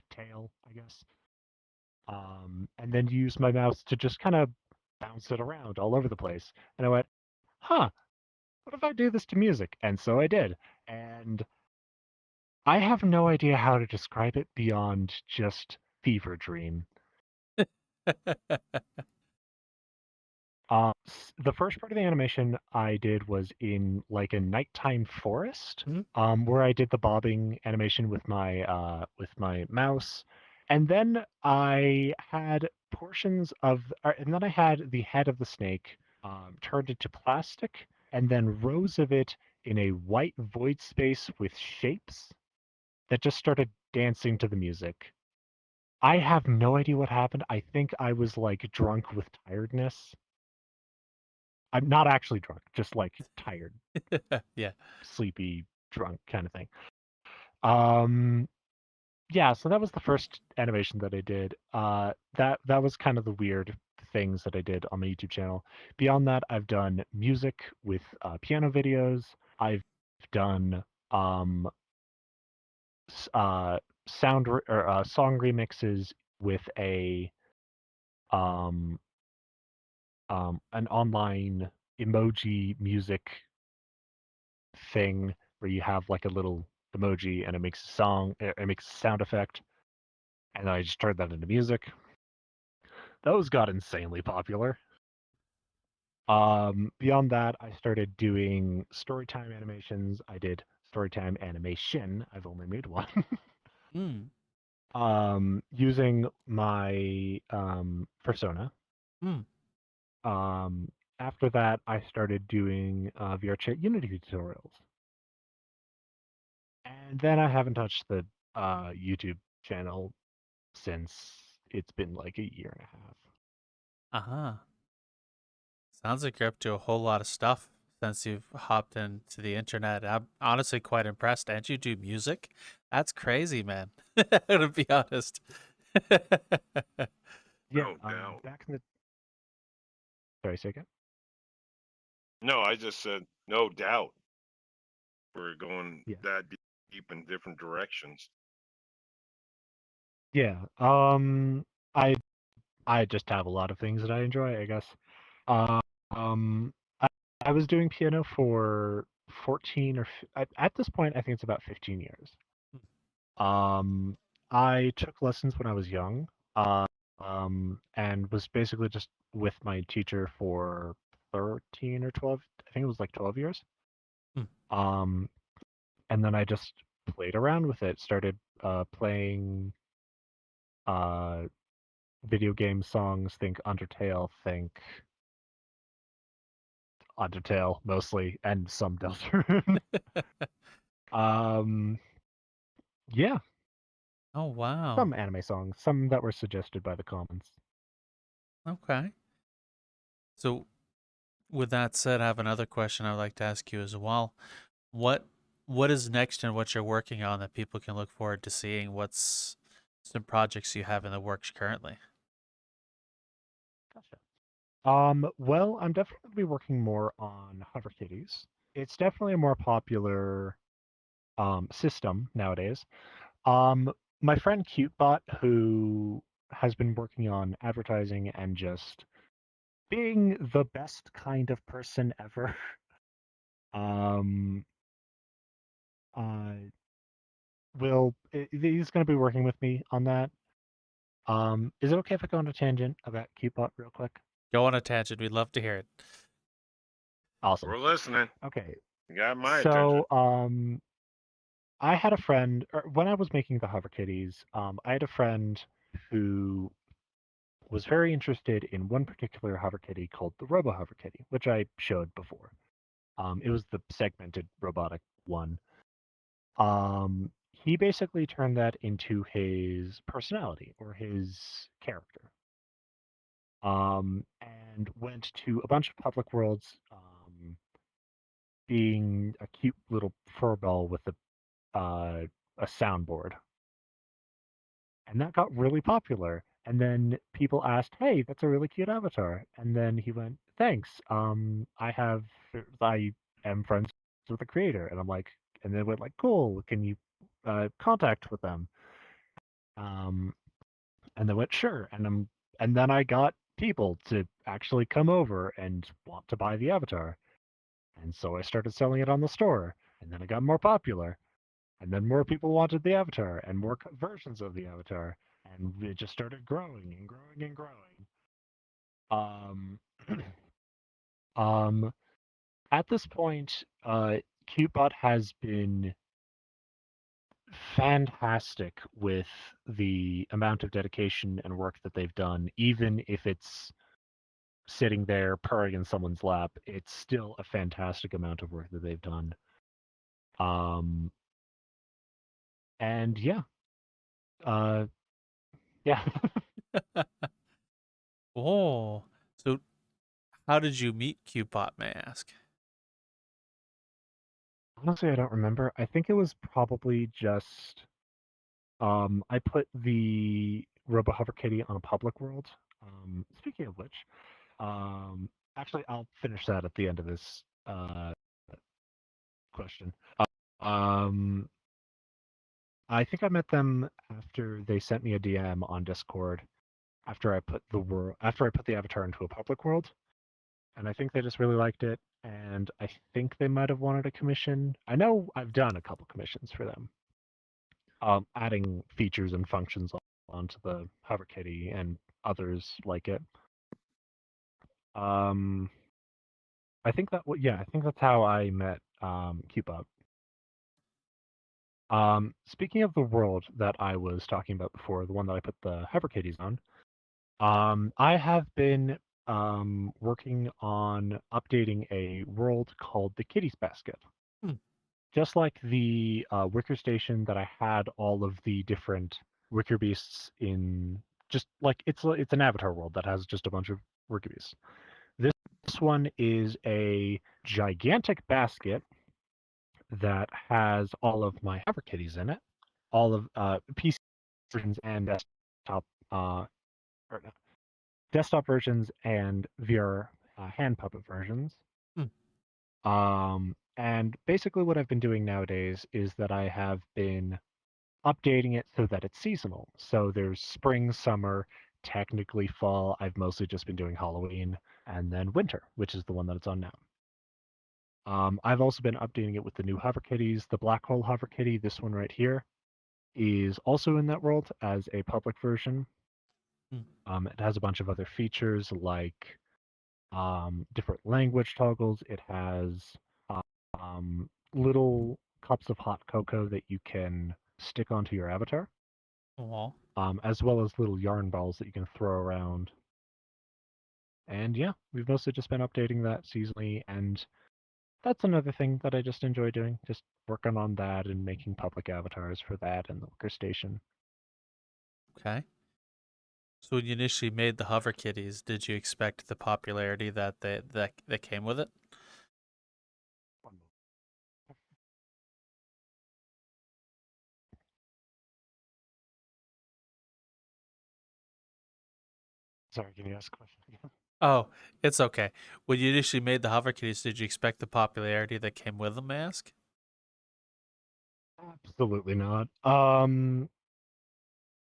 tail, I guess. And then used my mouse to just kind of bounce it around all over the place. And I went, huh, what if I do this to music? And so I did. And I have no idea how to describe it beyond just fever dream. The first part of the animation I did was in like a nighttime forest, Mhm. where I did the bobbing animation with my mouse, and then I had and then I had the head of the snake turned into plastic, and then rows of it in a white void space with shapes that just started dancing to the music. I have no idea what happened. I think I was like drunk with tiredness. I'm not actually drunk, just like tired, Yeah. sleepy, drunk kind of thing. Um, yeah, so that was the first animation that I did. That was kind of the weird things that I did on my YouTube channel. Beyond that, I've done music with piano videos. I've done um, song remixes with um, an online emoji music thing where you have like a little emoji and it makes a song, it makes a sound effect, and I just turned that into music. Those got insanely popular. Beyond that, I started doing storytime animations. I did storytime animation. I've only made one. Mm. Using my persona. Mm. After that, I started doing VRChat Unity tutorials. And then I haven't touched the YouTube channel since it's been like a year and a half. Uh-huh. Sounds like you're up to a whole lot of stuff since you've hopped into the internet. I'm honestly quite impressed. And you do music? That's crazy, man. To be honest. Yeah, No doubt. back in the sorry, say again. No, I just said no doubt. We're going Yeah, that deep in different directions. yeah. I I just have a lot of things that I enjoy, I guess. Um, I, I was doing piano for 14 or at this point, I think it's about 15 years. Um, I took lessons when I was young, and was basically just with my teacher for 13 or 12. I think it was like 12 years. Hmm. And then I just played around with it. Started playing video game songs. Think Undertale mostly, and some Deltarune. Yeah, Oh wow. some anime songs, some that were suggested by the comments. Okay. So with that said, I have another question I'd like to ask you as well. What what is next and what you're working on that people can look forward to seeing? What's some projects you have in the works currently? Gotcha. Well, I'm definitely going to be working more on HoverKitties. It's definitely a more popular system nowadays. Um, my friend CuteBot, who has been working on advertising and just being the best kind of person ever, um, uh, he's going to be working with me on that. Is it okay if I go on a tangent about CuteBot real quick? Go on a tangent. We'd love to hear it. Awesome. We're listening. Okay. You got my attention. So, I had a friend, or when I was making the HoverKitties, I had a friend who was very interested in one particular HoverKitty called the Robo HoverKitty, which I showed before. It was the segmented robotic one. He basically turned that into his personality or his character. And went to a bunch of public worlds, being a cute little furball with a soundboard, and that got really popular. And then people asked, "Hey, that's a really cute avatar." And then he went, "Thanks. I am friends with the creator." And I'm like, and then went like, "Cool. Can you contact with them?" Um, and they went, "Sure." And then I got people to actually come over and want to buy the avatar. And so I started selling it on the store, and then it got more popular. And then more people wanted the avatar and more versions of the avatar, and it just started growing and growing and growing. Um, um, at this point, Cutebot has been fantastic with the amount of dedication and work that they've done. Even if it's sitting there purring in someone's lap, it's still a fantastic amount of work that they've done. Um, and yeah, uh, yeah. Oh, so how did you meet Cupot, may I ask? Honestly, I don't remember. I think it was probably just I put the Robo Hover Kitty on a public world. Speaking of which, actually I'll finish that at the end of this question. Um, I think I met them after they sent me a DM on Discord after I put the avatar into a public world, and I think they just really liked it, and I think they might have wanted a commission. I know I've done a couple commissions for them, adding features and functions onto the HoverKitty and others like it. Um, I think I think that's how I met Cupid. Speaking of the world that I was talking about before, the one that I put the HoverKitties on, I have been working on updating a world called the Kitties Basket. Hmm. Just like the Wicker Station that I had all of the different Wicker Beasts in, just like it's an Avatar world that has just a bunch of Wicker Beasts. This one is a gigantic basket that has all of my HoverKitties in it, all of PC versions and uh, no, desktop versions and VR hand puppet versions. Hmm. And basically, what I've been doing nowadays is that I have been updating it so that it's seasonal. So there's spring, summer, technically fall. I've mostly just been doing Halloween, and then winter, which is the one that it's on now. I've also been updating it with the new HoverKitties. The Black Hole HoverKitty, this one right here, is also in that world as a public version. Hmm. It has a bunch of other features like different language toggles. It has little cups of hot cocoa that you can stick onto your avatar, Well, as well as little yarn balls that you can throw around. And yeah, we've mostly just been updating that seasonally, and that's another thing that I just enjoy doing, just working on that and making public avatars for that and the workstation. okay. So when you initially made the HoverKitties, did you expect the popularity that came with it? Sorry, can you ask a question again? Oh, it's okay. When you initially made the HoverKitties, did you expect the popularity that came with them, may I ask? Absolutely not.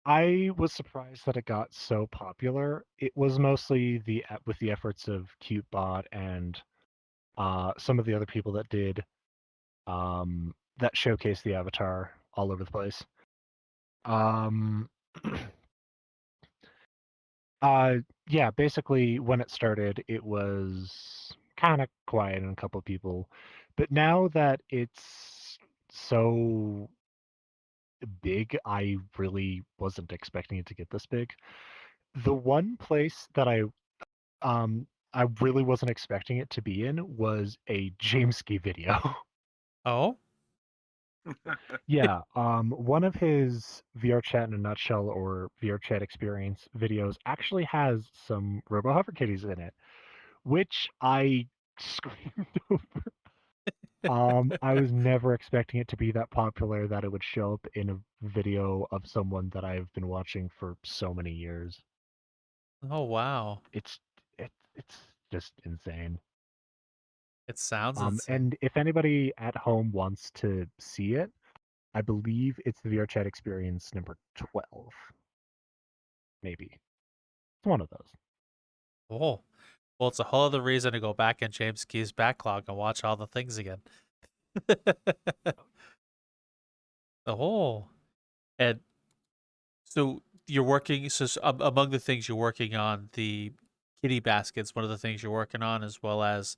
I was surprised that it got so popular. It was mostly with the efforts of CuteBot and some of the other people that did that showcased the avatar all over the place. Um, yeah, basically when it started, it was kind of quiet and a couple of people, but now that it's so big, I really wasn't expecting it to get this big. The one place that I really wasn't expecting it to be in was a Jameski video. Oh, Yeah, one of his VRChat in a nutshell or VRChat experience videos actually has some Robo Hover Kitties in it, which I screamed over. I was never expecting it to be that popular that it would show up in a video of someone that I've been watching for so many years. oh wow. It's it's just insane. It sounds insane. And if anybody at home wants to see it, I believe it's the VRChat experience number 12. Maybe. It's one of those. Oh, well, it's a whole other reason to go back in James Key's backlog and watch all the things again. Oh, and so you're working. So among the things you're working on, the kitty baskets, one of the things you're working on, as well as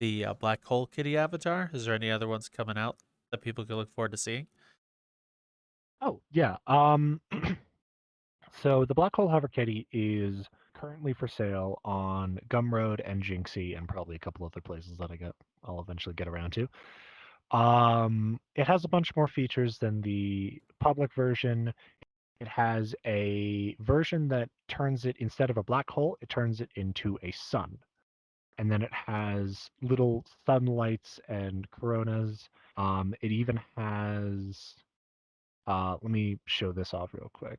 the black hole kitty avatar. Is there any other ones coming out that people can look forward to seeing? Oh, yeah. So the Black Hole Hover Kitty is currently for sale on Gumroad and Jinxie and probably a couple other places that I'll eventually get around to. It has a bunch more features than the public version. It has a version that turns it, instead of a black hole, it turns it into a sun. And then it has little sunlights and coronas. It even has, let me show this off real quick.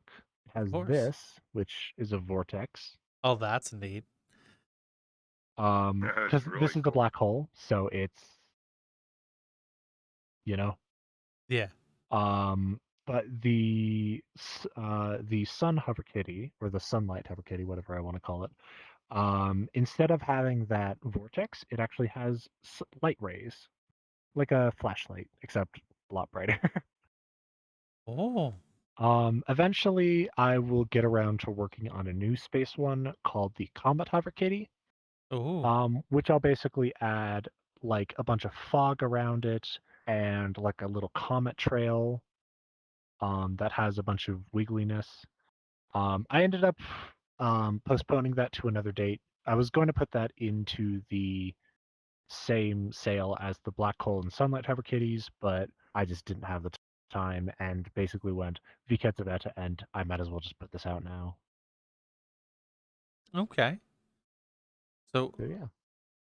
It Of has course. this, which is a vortex. Oh, that's neat. That's Because really this is the cool. black hole, so it's, you know, Yeah. um, but the sun hover kitty or the sunlight hover kitty, whatever I want to call it, instead of having that vortex, it actually has light rays, like a flashlight, except a lot brighter. Oh. Eventually, I will get around to working on a new space one called the Comet Hover Kitty, Oh. which I'll basically add like a bunch of fog around it and like a little comet trail that has a bunch of wiggliness. I ended up postponing that to another date. I was going to put that into the same sale as the Black Hole and Sunlight Hover Kitties, but I just didn't have the time and basically went, Vrchat's about to end. I might as well just put this out now. Okay. So, So yeah.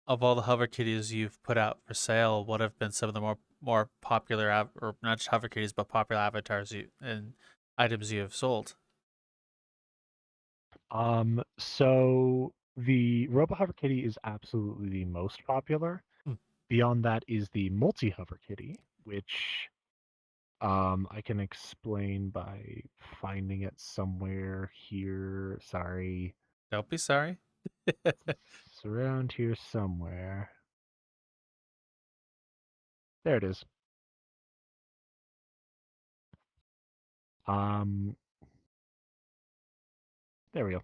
of all the hover kitties you've put out for sale, what have been some of the more popular or not just hover kitties but popular avatars you and items you have sold? So the Robo Hover Kitty is absolutely the most popular. Hmm. Beyond that is the Multi Hover Kitty, which I can explain by finding it somewhere here. Sorry. Don't be sorry. It's around here somewhere. There it is. Um, there we go.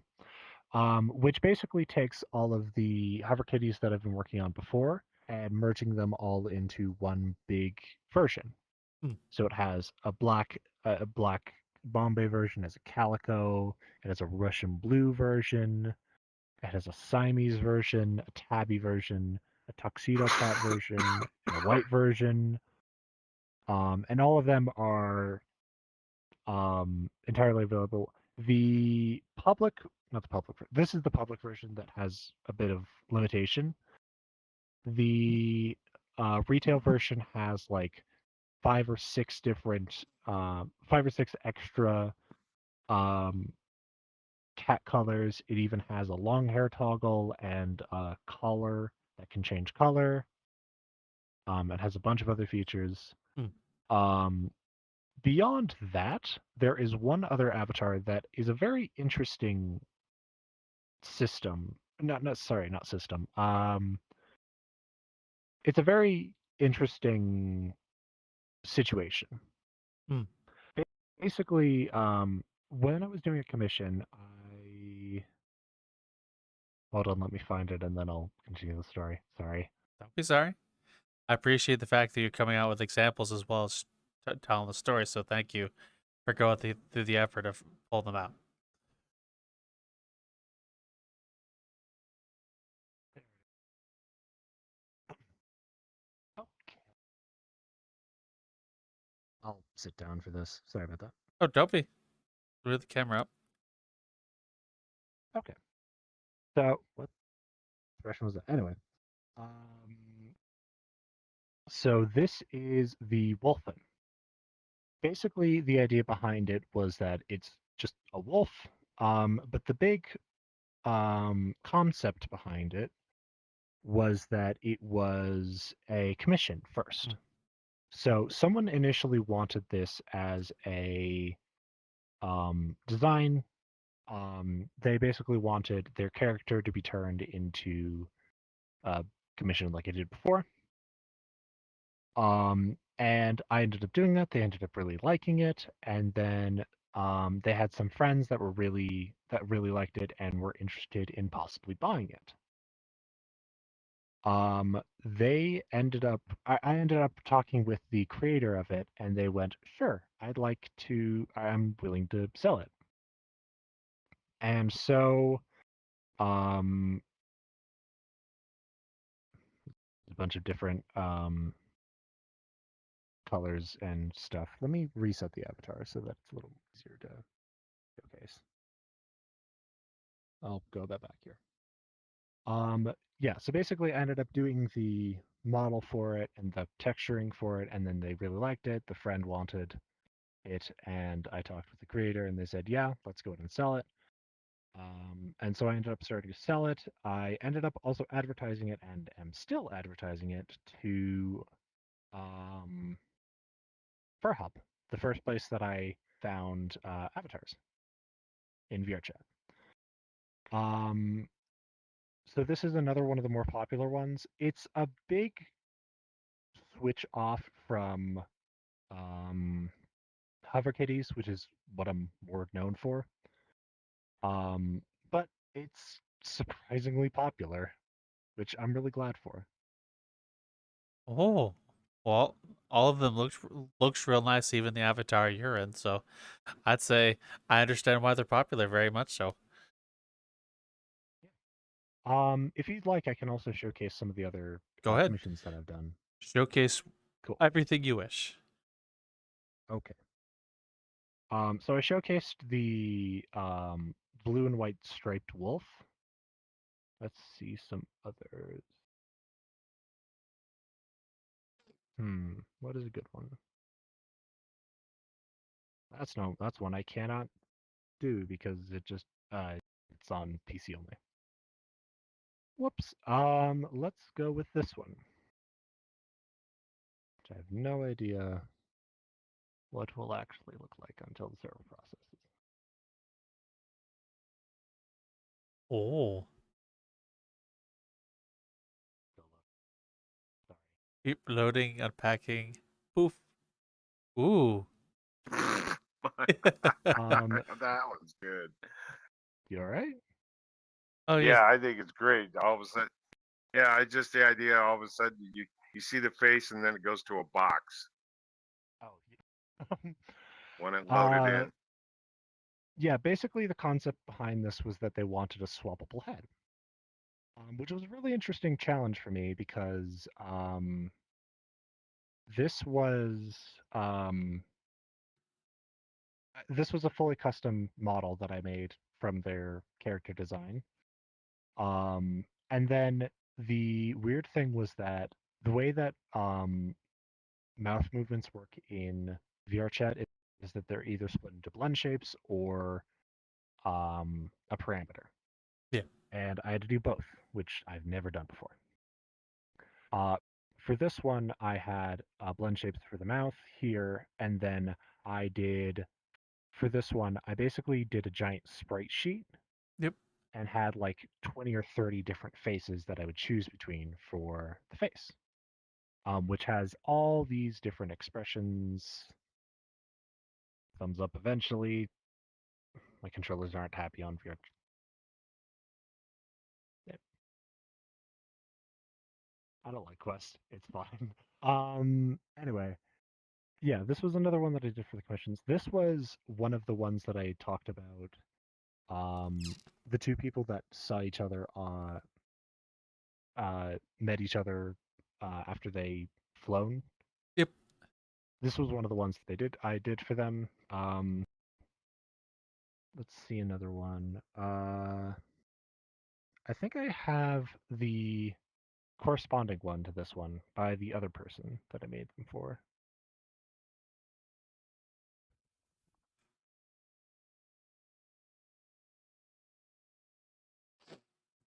which basically takes all of the HoverKitties that I've been working on before and merging them all into one big version. Hmm. So it has a black Bombay version, has a calico, it has a Russian blue version, it has a Siamese version, a tabby version, a tuxedo cat version, and a white version. And all of them are entirely available. The public, not the public, this is the public version that has a bit of limitation. The retail version has like 5 or 6 extra cat colors. It even has a long hair toggle and a collar that can change color. It has a bunch of other features. Hmm. Beyond that, there is one other avatar that is a very interesting system. Not system. It's a very interesting situation. Hmm. Basically, when I was doing a commission, I hold on, let me find it, and then I'll continue the story. Sorry. Don't be sorry. I appreciate the fact that you're coming out with examples as well as telling the story. So thank you for going through the effort of pulling them out. Okay. I'll sit down for this. Sorry about that. Oh, don't be. Move the camera up. Okay. So what expression was that? Anyway. So this is the Wolfen. Basically, the idea behind it was that it's just a wolf, but the big concept behind it was that it was a commission first. So someone initially wanted this as a design. They basically wanted their character to be turned into a commission like I did before. And I ended up doing that. They ended up really liking it, and then they had some friends that really liked it and were interested in possibly buying it. They ended up I ended up talking with the creator of it, and they went, "Sure, I'm willing to sell it." And so a bunch of different colors and stuff. Let me reset the avatar so that it's a little easier to showcase. I'll go that back here. Yeah, so basically I ended up doing the model for it and the texturing for it, and then they really liked it. The friend wanted it, and I talked with the creator, and they said, yeah, let's go ahead and sell it. And so I ended up starting to sell it. I ended up also advertising it, and am still advertising it to Furhub, the first place that I found avatars in Vrchat. So this is another one of the more popular ones. It's a big switch off from HoverKitties, which is what I'm more known for. But it's surprisingly popular, which I'm really glad for. Oh, well, all of them looks real nice, even the avatar you're in. So I'd say I understand why they're popular, very much so. If you'd like, I can also showcase some of the other Go ahead, commissions that I've done. showcase Cool. everything you wish. Okay. So I showcased the blue and white striped wolf. Let's see some others. What is a good one? That's one I cannot do because it's on PC only. Whoops. Let's go with this one. Which I have no idea what will actually look like until the server processes. Oh, Sorry. keep loading, unpacking. Poof. Ooh. That was good. You all right? Oh yeah. Yeah, I think it's great. All of a sudden, yeah, it's just the idea. All of a sudden, you see the face, and then it goes to a box Oh, when it loaded uh, in. yeah. Basically, the concept behind this was that they wanted a swappable head, which was a really interesting challenge for me because this was um, this was a fully custom model that I made from their character design. And then the weird thing was that the way that mouth movements work in VRChat is that they're either split into blend shapes or a parameter. Yeah. And I had to do both, which I've never done before. Uh, for this one, I had blend shapes for the mouth here, and then I did, for this one, I basically did a giant sprite sheet Yep. and had like 20 or 30 different faces that I would choose between for the face, which has all these different expressions. Thumbs up eventually. My controllers aren't happy on VR. Yep. I don't like Quest. It's fine. Anyway, yeah, this was another one that I did for the commissions. This was one of the ones that I talked about. The two people that saw each other met each other after they flown. Yep. This was one of the ones that they did. I did for them. Let's see another one. I think I have the corresponding one to this one by the other person that I made them for.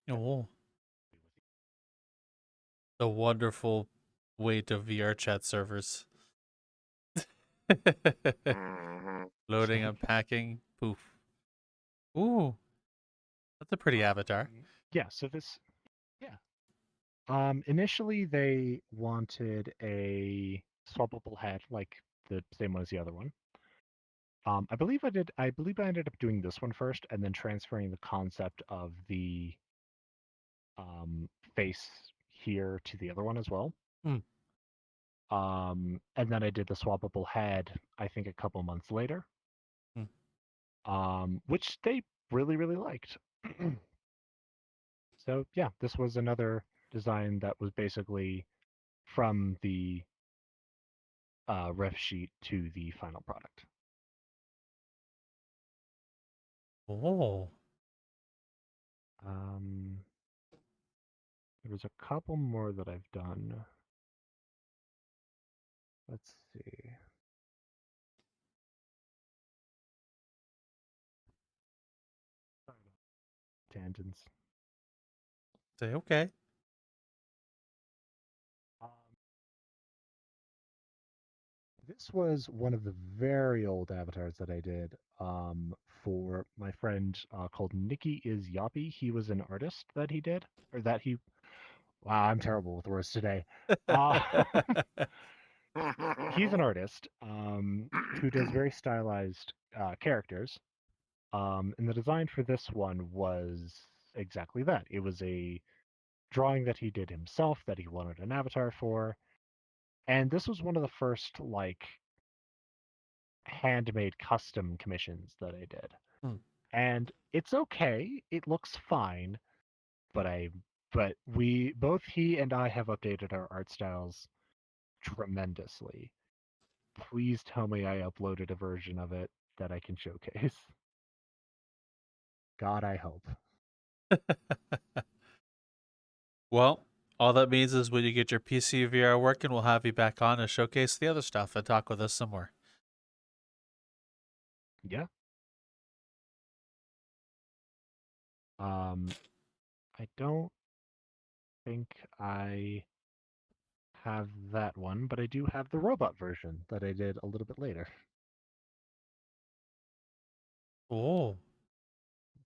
Oh, the wonderful weight of VR chat servers. Hmm. Loading, unpacking, poof. Ooh, that's a pretty avatar. Yeah, so this, yeah. Initially they wanted a swappable head, like the same one as the other one. I believe I ended up doing this one first and then transferring the concept of the face here to the other one as well. Hmm. And then I did the swappable head, I think a couple months later, which they really, really liked. So yeah, this was another design that was basically from the ref sheet to the final product. Oh, There was a couple more that I've done. Let's see. Tangents. say okay. Um, this was one of the very old avatars that I did for my friend called unityassets. He was an artist that he did, or that he. Wow, I'm terrible with words today. Uh, he's an artist who does very stylized characters. And the design for this one was exactly that. It was a drawing that he did himself that he wanted an avatar for. And this was one of the first like handmade custom commissions that I did. Hmm. And it's okay. It looks fine, but both he and I have updated our art styles tremendously. Please tell me I uploaded a version of it that I can showcase. God, I hope. Well, all that means is when you get your PC VR working, we'll have you back on to showcase the other stuff and talk with us some more. Yeah. I don't think I have that one, but I do have the robot version that I did a little bit later Oh,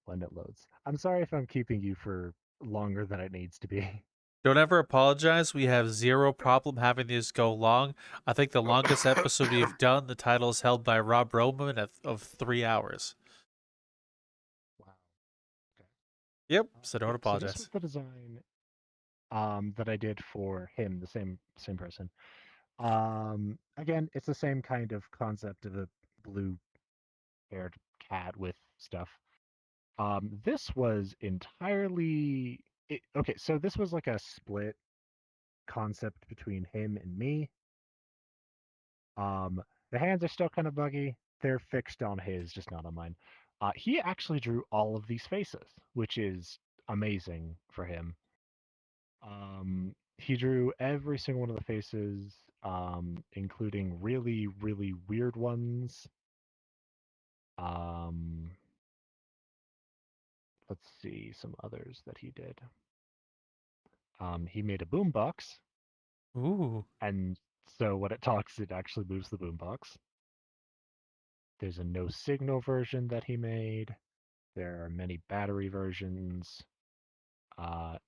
when it loads. I'm sorry if I'm keeping you for longer than it needs to be. don't ever apologize. We have zero problem having these go long. I think the longest episode we've done, the title is held by Rob Roman of 3 hours. Wow. Okay. Yep. So don't Yeah, so this was apologize. the design that I did for him, the same person. Again, it's the same kind of concept of a blue-haired cat with stuff. This was entirely okay. So this was like a split concept between him and me. Um, the hands are still kind of buggy. They're fixed on his, just not on mine. He actually drew all of these faces, which is amazing for him. He drew every single one of the faces, including really, really weird ones. Um, let's see some others that he did. He made a boombox, Ooh. and so when it talks, it actually moves the boombox. There's a no signal version that he made. There are many battery versions.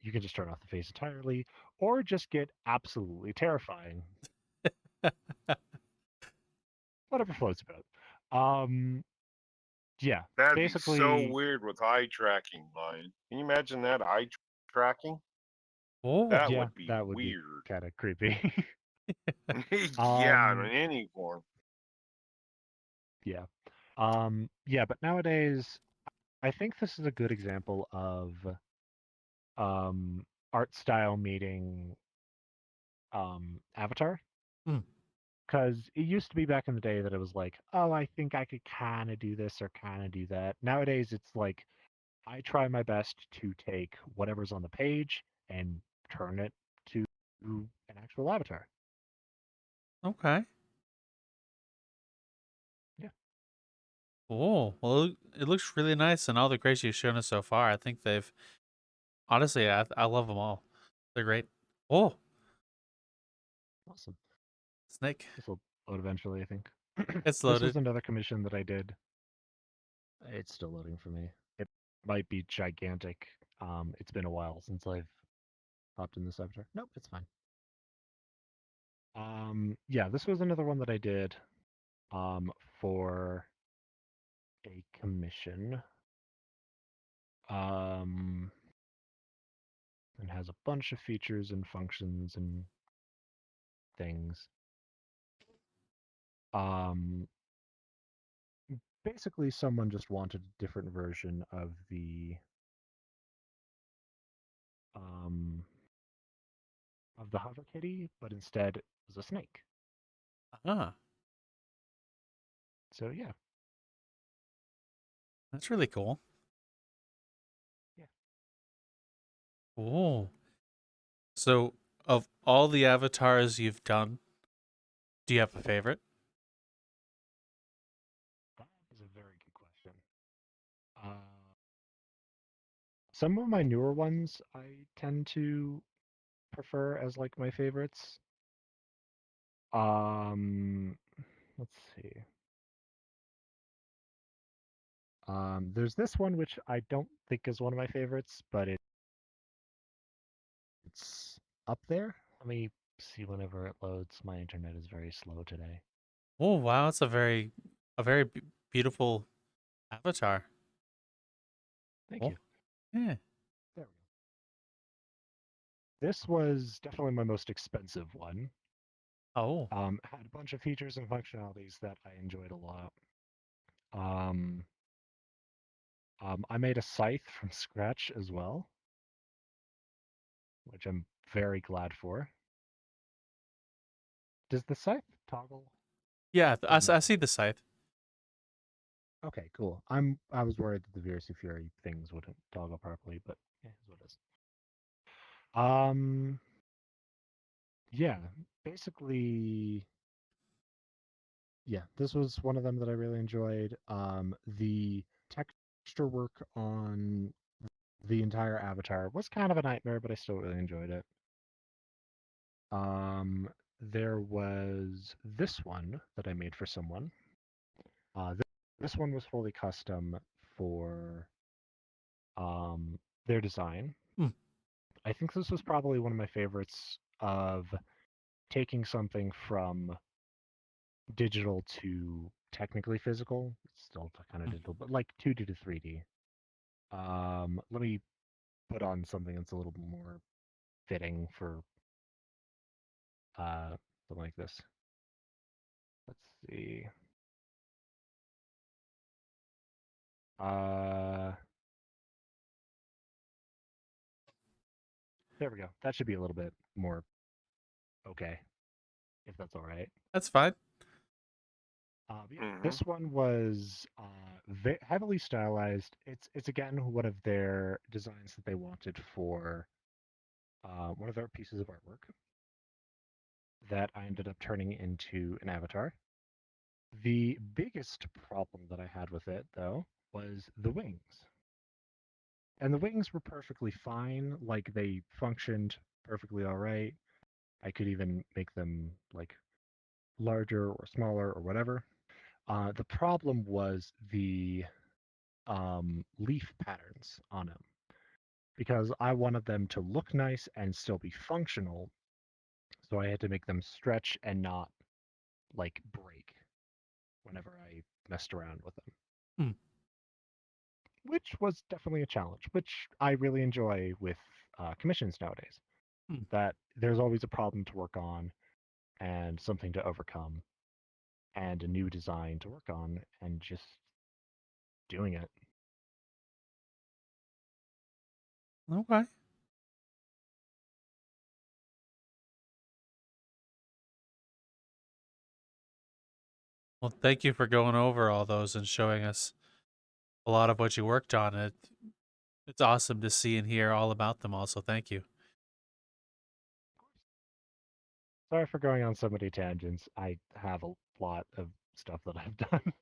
You can just turn off the face entirely, or just get absolutely terrifying. Whatever floats your boat. Yeah, That'd be so basically, weird with eye tracking, Lion. Can you imagine that tracking? Oh. That yeah, would be that would be weird. kind of creepy. Yeah, in um, any form. yeah, yeah, but nowadays, I think this is a good example of um, art style meeting avatar. Mm. Because it used to be back in the day that it was like, oh, I think I could kind of do this or kind of do that. Nowadays, it's like I try my best to take whatever's on the page and turn it to an actual avatar. Okay. Yeah, Oh, well, it looks really nice, and all the grades you've shown us so far, I think they've honestly, I love them all. They're great. Oh, awesome. snake. This will load eventually, I think. It's This was loaded. another commission that I did. It's still loading for me. It might be gigantic. It's been a while since I've hopped in this avatar. Nope, it's fine. Yeah, this was another one that I did for a commission. Um, and has a bunch of features and functions and things. Um, basically, someone just wanted a different version um, of the HoverKitty, but instead it was a snake. Ah, So yeah, that's really cool. yeah. Oh, so of all the avatars you've done, do you have a favorite? That is a very good question. Uh, some of my newer ones I tend to prefer as like my favorites. Um, let's see. There's this one which I don't think is one of my favorites, but it's up there. Let me see whenever it loads. My internet is very slow today. Oh, wow, it's a very beautiful avatar. Thank Oh, you. yeah. There we go. This was definitely my most expensive one. Oh, Had a bunch of features and functionalities that I enjoyed a lot. Um, I made a scythe from scratch as well, which I'm very glad for. Does the scythe toggle? yeah. It does I not. see the scythe. Okay, cool. I was worried that the Fury things wouldn't toggle properly, but yeah, is what it is. Yeah, basically, yeah, this was one of them that I really enjoyed. The texture work on the entire avatar was kind of a nightmare, but I still really enjoyed it. There was this one that I made for someone. This one was fully custom for their design. Hmm. I think this was probably one of my favorites of taking something from digital to technically physical. It's still kind of Hmm. digital, but like 2D to 3D. Let me put on something that's a little more fitting for something like this. Let's see. There we go. That should be a little bit more okay, if that's all right. That's fine. This one was heavily stylized. It's again one of their designs that they wanted for one of their pieces of artwork that I ended up turning into an avatar. The biggest problem that I had with it, though, was the wings. And the wings were perfectly fine, like they functioned perfectly all right. I could even make them like larger or smaller or whatever. The problem was the leaf patterns on them because I wanted them to look nice and still be functional. So I had to make them stretch and not like break whenever I messed around with them. Hmm. Which was definitely a challenge, which I really enjoy with commissions nowadays. That there's always a problem to work on and something to overcome and a new design to work on and just doing it. Okay. Well, thank you for going over all those and showing us a lot of what you worked on. It's awesome to see and hear all about them also. Thank you. Sorry for going on so many tangents. I have a lot of stuff that I've done.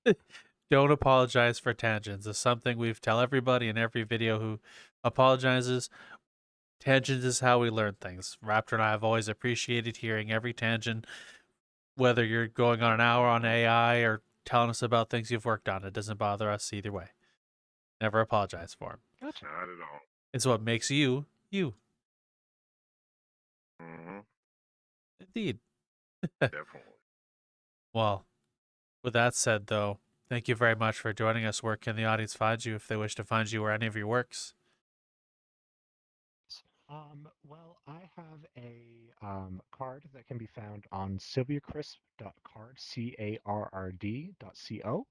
Don't apologize for tangents. It's something we tell everybody in every video who apologizes. Tangents is how we learn things. Raptor and I have always appreciated hearing every tangent, whether you're going on an hour on AI or telling us about things you've worked on. It doesn't bother us either way. Never apologize for them. Gotcha. Not at all. It's what makes you, you. Mm-hmm. Indeed. Definitely. Well, with that said, though, thank you very much for joining us. Where can the audience find you if they wish to find you or any of your works? Well, I have a card that can be found on SylviaCrisp.card, CARRD.co.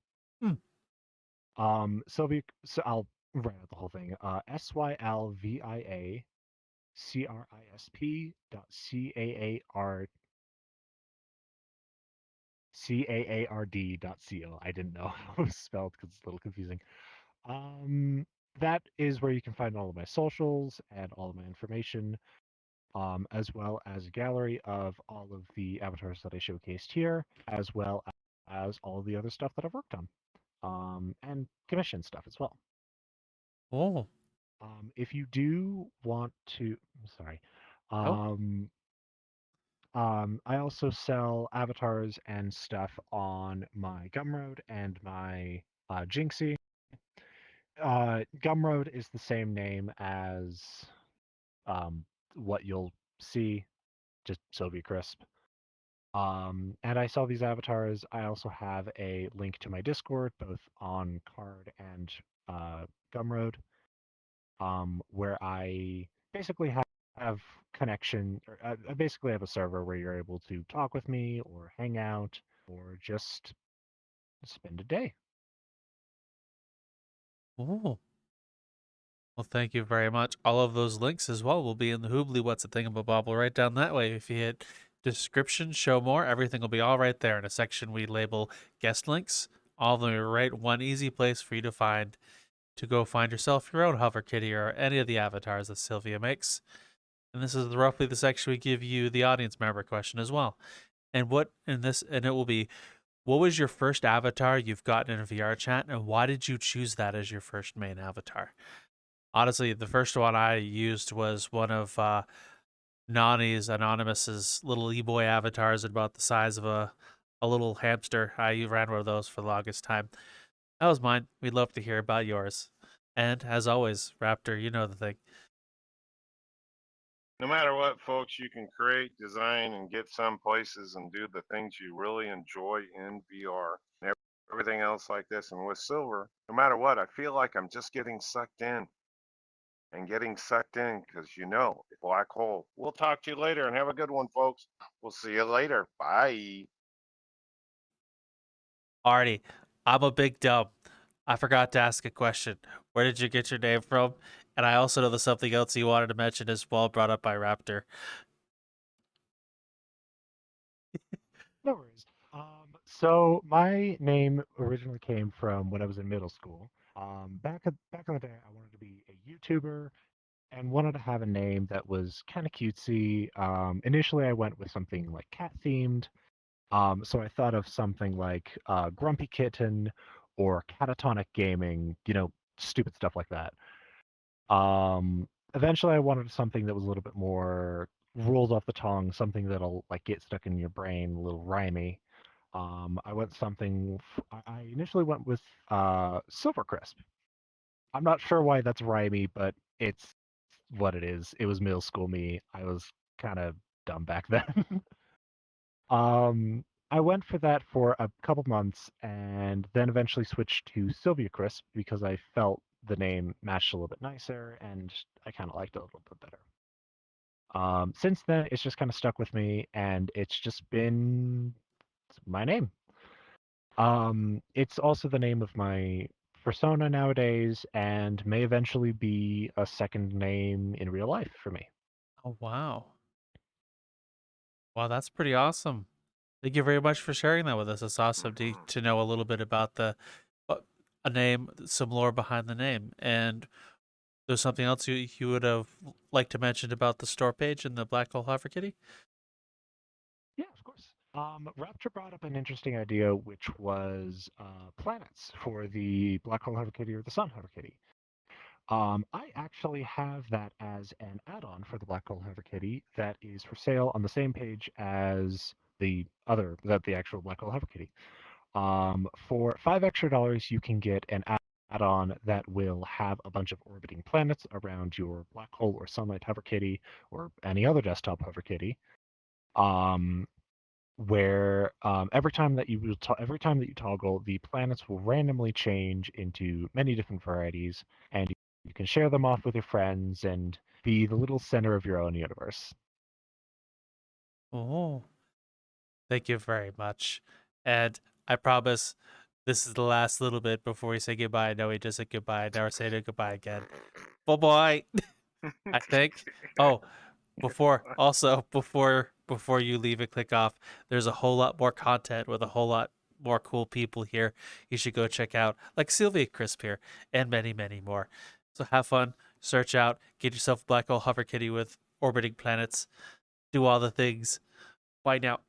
Sylvia, so I'll write out the whole thing. SylviaCrisp.caard.co. I didn't know how it was spelled because it's a little confusing. That is where you can find all of my socials and all of my information, as well as a gallery of all of the avatars that I showcased here, as well as all of the other stuff that I've worked on, and commission stuff as well. Oh. If you do want to, sorry, Oh. I also sell avatars and stuff on my Gumroad and my Jinxie. Gumroad is the same name as what you'll see, just SylviaCrisp. And I sell these avatars. I also have a link to my Discord, both on Card and Gumroad, where I basically have connection, or I basically have a server where you're able to talk with me or hang out or just spend a day. Oh. Well, thank you very much. All of those links as well will be in the Hoobly What's a Thingamabobble right down that way. If you hit description, show more, everything will be all right there in a section we label guest links. All of them are right one easy place for you to go find yourself your own HoverKitty or any of the avatars that Sylvia makes. And this is roughly the section we give you the audience member question as well. And it will be, what was your first avatar you've gotten in VRChat, and why did you choose that as your first main avatar? Honestly, the first one I used was one of Nani's Anonymous's little e-boy avatars about the size of a little hamster. I ran one of those for the longest time. That was mine. We'd love to hear about yours. And as always, Raptor, you know the thing. No matter what, folks, you can create, design, and get some places and do the things you really enjoy in VR. Everything else like this. And with Silver, no matter what, I feel like I'm just getting sucked in. and getting sucked in because black hole. We'll talk to you later and have a good one, folks. We'll see you later. Bye. Artie, I'm a big dumb. I forgot to ask a question. Where did you get your name from? And I also know there's something else you wanted to mention as well, brought up by Raptor. No worries. So my name originally came from when I was in middle school. Back in the day, I wanted to be a YouTuber and wanted to have a name that was kind of cutesy. Initially, I went with something like cat themed. So I thought of something like Grumpy Kitten or Catatonic Gaming, stupid stuff like that. Eventually, I wanted something that was a little bit more rolls off the tongue, something that'll like get stuck in your brain, a little rhymey. I went something. I initially went with SylviaCrisp. I'm not sure why that's rhymey, but it's what it is. It was middle school me. I was kind of dumb back then. I went for that for a couple months and then eventually switched to SylviaCrisp because I felt the name matched a little bit nicer and I kind of liked it a little bit better. Since then, it's just kind of stuck with me and it's just been my name. It's also the name of my persona nowadays and may eventually be a second name in real life for me. Oh, wow. Wow, that's pretty awesome. Thank you very much for sharing that with us. It's awesome to know a little bit about a name, some lore behind the name. And there's something else you would have liked to mention about the store page and the Black Hole HoverKitty? Yeah, of course. Raptor brought up an interesting idea, which was planets for the black hole HoverKitty or the sun HoverKitty. I actually have that as an add-on for the black hole HoverKitty that is for sale on the same page as the actual black hole HoverKitty. For $5 extra, you can get an add-on that will have a bunch of orbiting planets around your black hole or sunlight HoverKitty or any other desktop HoverKitty. Where every time that you toggle, the planets will randomly change into many different varieties, and you can share them off with your friends and be the little center of your own universe. Oh, thank you very much. And I promise this is the last little bit before we say goodbye. No, we just said goodbye. Never say no goodbye again. Bye-bye. I think. Oh, before you leave and click off, there's a whole lot more content with a whole lot more cool people here you should go check out, like SylviaCrisp here and many, many more. So have fun, search out, get yourself a black hole hover kitty with orbiting planets, do all the things. Bye now.